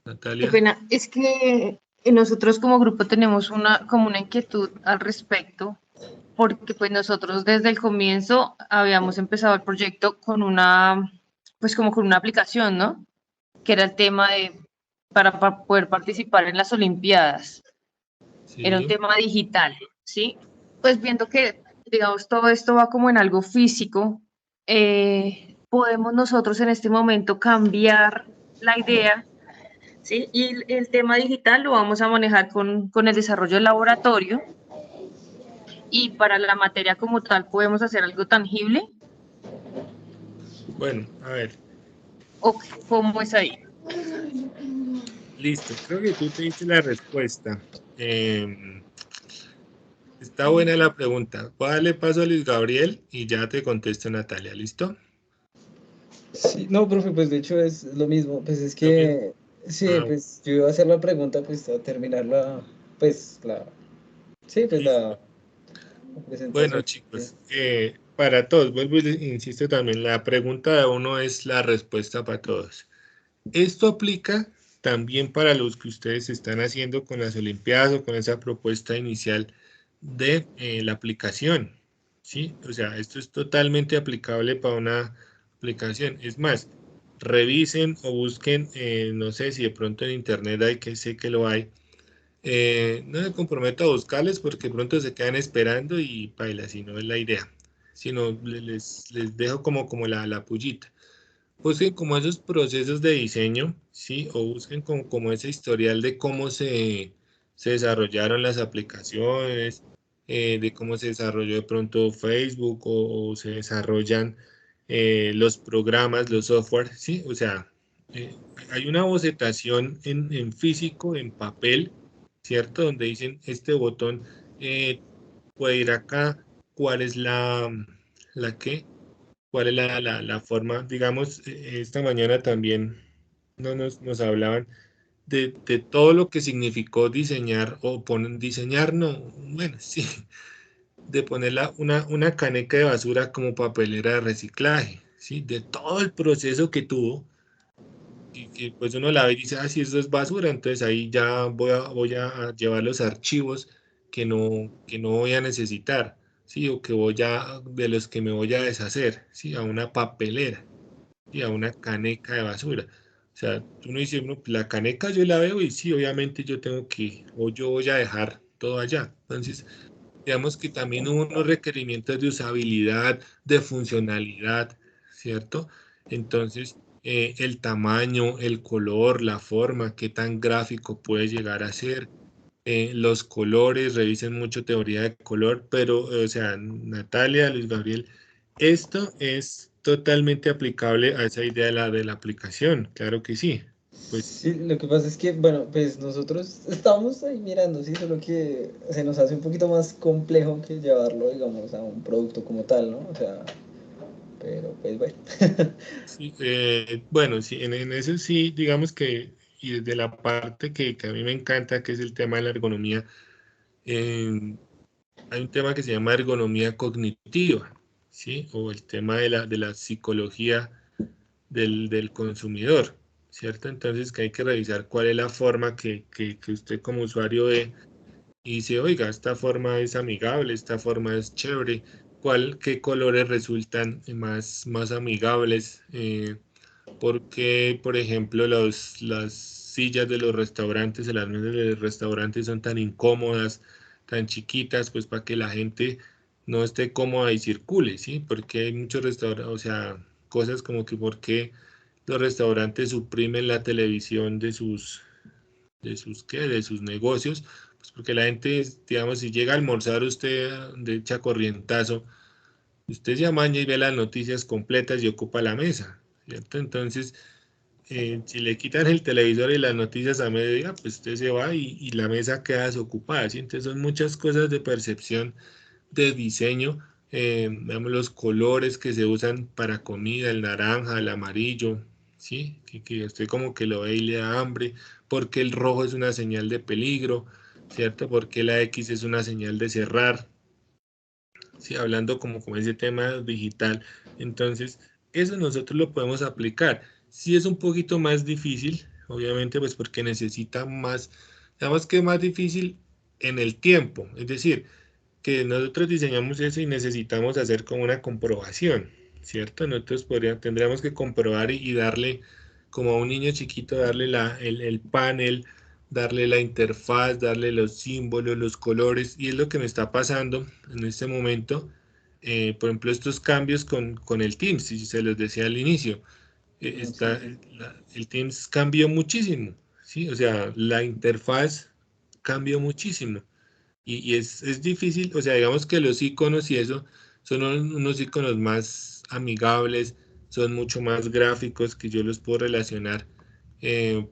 Speaker 8: qué
Speaker 1: Natalia.
Speaker 8: pena, es que nosotros como grupo tenemos como una inquietud al respecto, porque pues nosotros desde el comienzo habíamos empezado el proyecto con pues como con una aplicación, ¿no? Que era el tema para poder participar en las Olimpiadas. Era un
Speaker 1: Sí.
Speaker 8: tema digital, ¿sí? Pues viendo que, digamos, todo esto va como en algo físico, podemos nosotros en este momento cambiar la idea, ¿sí? Y el tema digital lo vamos a manejar con el desarrollo del laboratorio y para la materia como tal podemos hacer algo tangible.
Speaker 1: Bueno, a ver.
Speaker 8: ¿O cómo es ahí?
Speaker 1: Listo, creo que tú te diste la respuesta. Está buena la pregunta. Voy a darle paso a Luis Gabriel y ya te contesto Natalia, ¿listo?
Speaker 5: Sí, no, profe, pues de hecho es lo mismo, pues es
Speaker 1: Lo mismo.
Speaker 5: que, sí, pues yo iba a hacer la pregunta, pues a terminar sí, pues la
Speaker 1: Bueno,
Speaker 5: presentación.
Speaker 1: chicos, para todos, vuelvo y insisto también, la pregunta de uno es la respuesta para todos. Esto aplica también para los que ustedes están haciendo con las Olimpiadas o con esa propuesta inicial de la aplicación, ¿sí? O sea, esto es totalmente aplicable para una aplicación. Es más, revisen o busquen, no sé si de pronto en internet hay, que sé que lo hay. No me comprometo a buscarles porque pronto se quedan esperando y paila, si no es la idea. Sino les dejo como la pullita. Busquen como esos procesos de diseño, ¿sí? O busquen como ese historial de cómo se desarrollaron las aplicaciones, de cómo se desarrolló de pronto Facebook o se desarrollan los programas, los software, ¿sí? O sea, hay una bocetación en físico, en papel, ¿cierto? Donde dicen este botón puede ir acá, cuál es la qué. ¿Cuál es la forma? Digamos, esta mañana también nos hablaban de todo lo que significó diseñar, o diseñar, no, bueno, sí, de poner una caneca de basura como papelera de reciclaje, ¿sí? De todo el proceso que tuvo, y que pues uno la ve y dice, ah, sí, eso es basura, entonces ahí ya voy a llevar los archivos que no voy a necesitar, ¿sí? O que de los que me voy a deshacer, ¿sí? A una papelera, ¿sí? A una caneca de basura. O sea, uno dice, "No, la caneca yo la veo y sí, obviamente yo tengo que, o yo voy a dejar todo allá". Entonces, digamos que también hubo unos requerimientos de usabilidad, de funcionalidad, ¿cierto? Entonces, el tamaño, el color, la forma, qué tan gráfico puede llegar a ser, los colores, revisen mucho teoría de color, pero, o sea, Natalia, Luis Gabriel, esto es totalmente aplicable a esa idea de la aplicación, claro que sí. Pues
Speaker 5: Sí, lo que pasa es que, bueno, pues nosotros estamos ahí mirando, sí, solo que se nos hace un poquito más complejo que llevarlo, digamos, a un producto como tal, ¿no? O sea, pero pues bueno.
Speaker 1: sí, bueno, sí, en eso sí, digamos que, y desde la parte que a mí me encanta, que es el tema de la ergonomía, hay un tema que se llama ergonomía cognitiva, ¿sí? O el tema de la psicología del consumidor, ¿cierto? Entonces que hay que revisar cuál es la forma que usted como usuario ve y dice, oiga, esta forma es amigable, esta forma es chévere, qué colores resultan más amigables, porque, por ejemplo, las sillas de los restaurantes, las mesas de los restaurantes son tan incómodas, tan chiquitas, pues para que la gente no esté cómoda y circule, ¿sí? Porque hay muchos restaurantes, o sea, cosas como que por qué los restaurantes suprimen la televisión de sus negocios, pues porque la gente, digamos, si llega a almorzar usted de echa corrientazo, usted se amaña y ve las noticias completas y ocupa la mesa, ¿cierto? Entonces, si le quitan el televisor y las noticias a mediodía, pues usted se va y la mesa queda desocupada, ¿sí? Entonces son muchas cosas de percepción, de diseño, digamos, los colores que se usan para comida, el naranja, el amarillo, ¿sí? Que usted como que lo ve y le da hambre, porque el rojo es una señal de peligro, ¿cierto? Porque la X es una señal de cerrar, ¿sí? Hablando como ese tema digital. Entonces, eso nosotros lo podemos aplicar. Sí es un poquito más difícil, obviamente, pues porque necesita más, digamos que es más difícil en el tiempo, es decir, que nosotros diseñamos eso y necesitamos hacer como una comprobación, ¿cierto? Nosotros tendríamos que comprobar y darle, como a un niño chiquito, darle el panel, darle la interfaz, darle los símbolos, los colores, y es lo que me está pasando en este momento. Por ejemplo, estos cambios con el Teams, si se los decía al inicio, el Teams cambió muchísimo, ¿sí? O sea, la interfaz cambió muchísimo. Y es difícil, o sea, digamos que los iconos y eso son unos iconos más amigables, son mucho más gráficos que yo los puedo relacionar,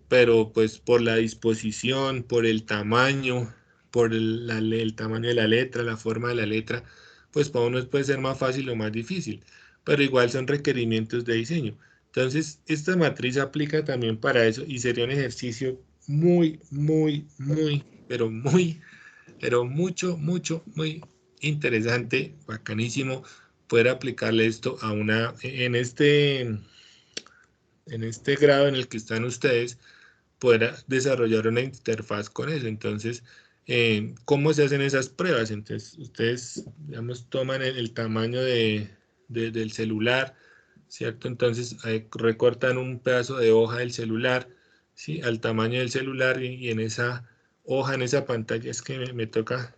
Speaker 1: pero pues por la disposición, por el tamaño, por el tamaño de la letra, la forma de la letra, pues para unos puede ser más fácil o más difícil, pero igual son requerimientos de diseño. Entonces, esta matriz aplica también para eso y sería un ejercicio pero muy interesante, bacanísimo poder aplicarle esto en este grado en el que están ustedes, poder desarrollar una interfaz con eso. Entonces, ¿cómo se hacen esas pruebas? Entonces, ustedes, digamos, toman el tamaño del celular, ¿cierto? Entonces, recortan un pedazo de hoja del celular, ¿sí? Al tamaño del celular y en esa hoja, en esa pantalla, es que me toca,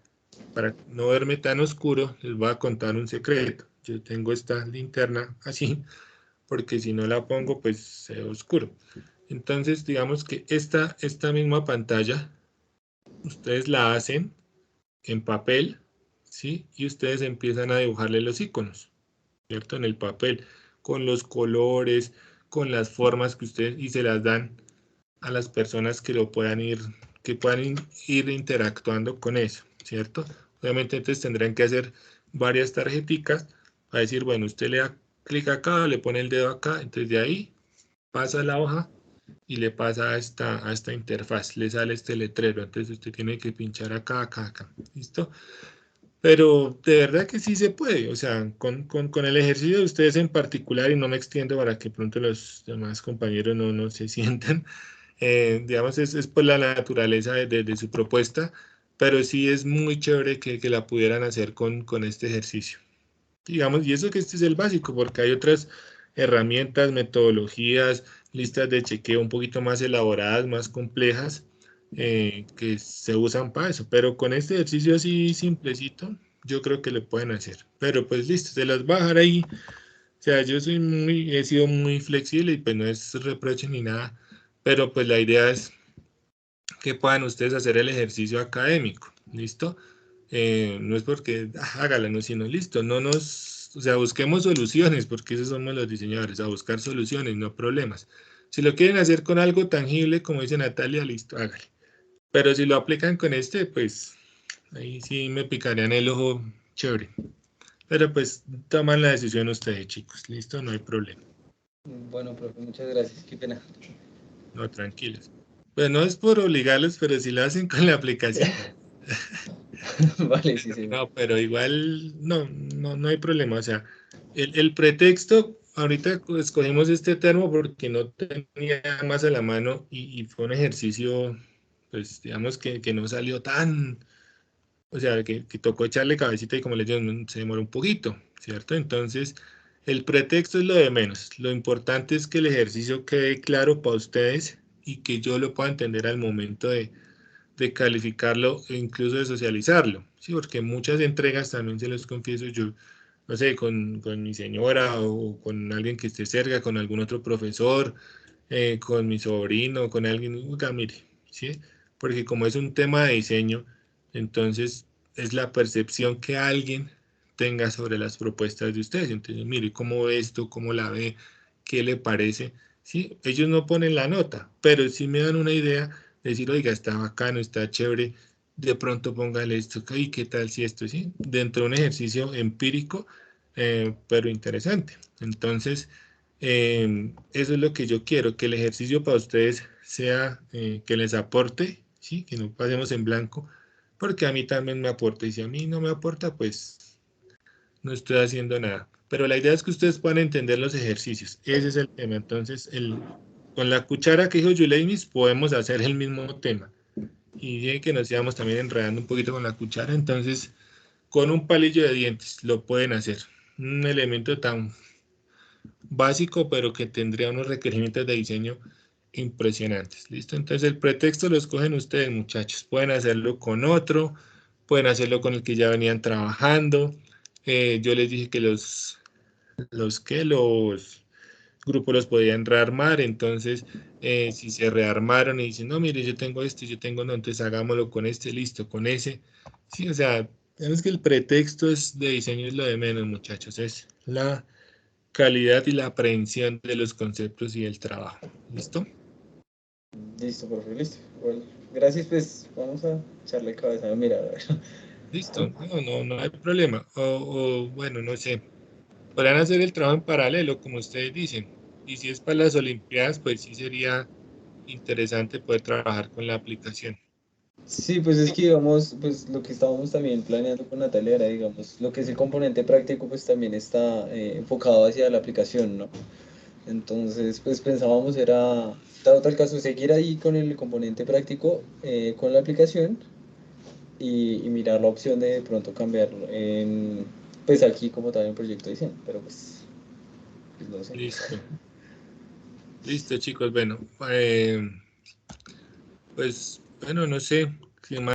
Speaker 1: para no verme tan oscuro, les voy a contar un secreto. Yo tengo esta linterna así, porque si no la pongo, pues se ve oscuro. Entonces, digamos que esta misma pantalla, ustedes la hacen en papel, ¿sí? Y ustedes empiezan a dibujarle los iconos, ¿cierto? En el papel, con los colores, con las formas que ustedes, y se las dan a las personas que puedan ir interactuando con eso, ¿cierto? Obviamente entonces tendrán que hacer varias tarjeticas para decir, bueno, usted le da clic acá, le pone el dedo acá, entonces de ahí pasa la hoja y le pasa a esta interfaz, le sale este letrero, entonces usted tiene que pinchar acá, acá, acá, ¿listo? Pero de verdad que sí se puede, o sea, con el ejercicio de ustedes en particular, y no me extiendo para que pronto los demás compañeros no se sientan, digamos, es por la naturaleza de su propuesta, pero sí es muy chévere que la pudieran hacer con este ejercicio. Digamos, y eso que este es el básico, porque hay otras herramientas, metodologías, listas de chequeo un poquito más elaboradas, más complejas, que se usan para eso. Pero con este ejercicio así simplecito, yo creo que lo pueden hacer. Pero pues listo, se las va a dejar ahí. O sea, yo he sido muy flexible y pues no es reproche ni nada. Pero pues la idea es que puedan ustedes hacer el ejercicio académico, ¿listo? No es porque hágala, no, sino listo, o sea, busquemos soluciones, porque esos somos los diseñadores, a buscar soluciones, no problemas. Si lo quieren hacer con algo tangible, como dice Natalia, listo, hágale. Pero si lo aplican con este, pues ahí sí me picarían el ojo, chévere. Pero pues toman la decisión ustedes, chicos, listo, no hay problema.
Speaker 5: Bueno, profe, muchas gracias, qué pena.
Speaker 1: No, tranquilos. Pues no es por obligarlos, pero si lo hacen con la aplicación.
Speaker 5: Vale, sí, sí.
Speaker 1: No, pero igual no hay problema. O sea, el pretexto, ahorita escogimos este termo porque no tenía más a la mano y fue un ejercicio, pues digamos que no salió tan, o sea, que tocó echarle cabecita y como les digo, se demoró un poquito, ¿cierto? Entonces, el pretexto es lo de menos. Lo importante es que el ejercicio quede claro para ustedes y que yo lo pueda entender al momento de calificarlo e incluso de socializarlo, ¿sí? Porque muchas entregas, también se los confieso yo, no sé, con mi señora o con alguien que esté cerca, con algún otro profesor, con mi sobrino, con alguien, oiga, mire, ¿sí? Porque como es un tema de diseño, entonces es la percepción que alguien tenga sobre las propuestas de ustedes. Entonces, mire, ¿cómo ve esto? ¿Cómo la ve? ¿Qué le parece? ¿Sí? Ellos no ponen la nota, pero sí me dan una idea de decir, oiga, está bacano, está chévere, de pronto póngale esto, y qué tal si esto, ¿sí? Dentro de un ejercicio empírico, pero interesante. Entonces, eso es lo que yo quiero, que el ejercicio para ustedes sea que les aporte, ¿sí? Que no pasemos en blanco, porque a mí también me aporta, y si a mí no me aporta, pues no estoy haciendo nada. Pero la idea es que ustedes puedan entender los ejercicios, ese es el tema. Entonces, con la cuchara que dijo Yulaimis, podemos hacer el mismo tema. Y bien que nos íbamos también enredando un poquito con la cuchara, entonces con un palillo de dientes lo pueden hacer. Un elemento tan básico, pero que tendría unos requerimientos de diseño impresionantes. ¿Listo? Entonces el pretexto lo escogen ustedes, muchachos. Pueden hacerlo con otro, pueden hacerlo con el que ya venían trabajando. Yo les dije que los grupos los podían rearmar, entonces si se rearmaron y dicen, no, mire, yo tengo este, yo tengo no, entonces hagámoslo con este, listo, con ese. Sí, o sea, es que el pretexto de diseño es lo de menos, muchachos, es la calidad y la aprehensión de los conceptos y el trabajo. ¿Listo?
Speaker 5: Listo, profe, listo. Bueno, gracias, pues vamos a echarle cabeza. Mira, a ver.
Speaker 1: Listo, no hay problema. Bueno, no sé, podrán hacer el trabajo en paralelo, como ustedes dicen. Y si es para las Olimpiadas, pues sí sería interesante poder trabajar con la aplicación.
Speaker 5: Sí, pues es que digamos, pues lo que estábamos también planeando con Natalia era, digamos, lo que es el componente práctico, pues también está enfocado hacia la aplicación, ¿no? Entonces, pues pensábamos era, dado tal caso, seguir ahí con el componente práctico, con la aplicación y mirar la opción de pronto cambiarlo en, pues aquí como tal en proyecto de diseño, pero pues no sé.
Speaker 1: Listo. Listo, chicos. Bueno, pues bueno, no sé. Si más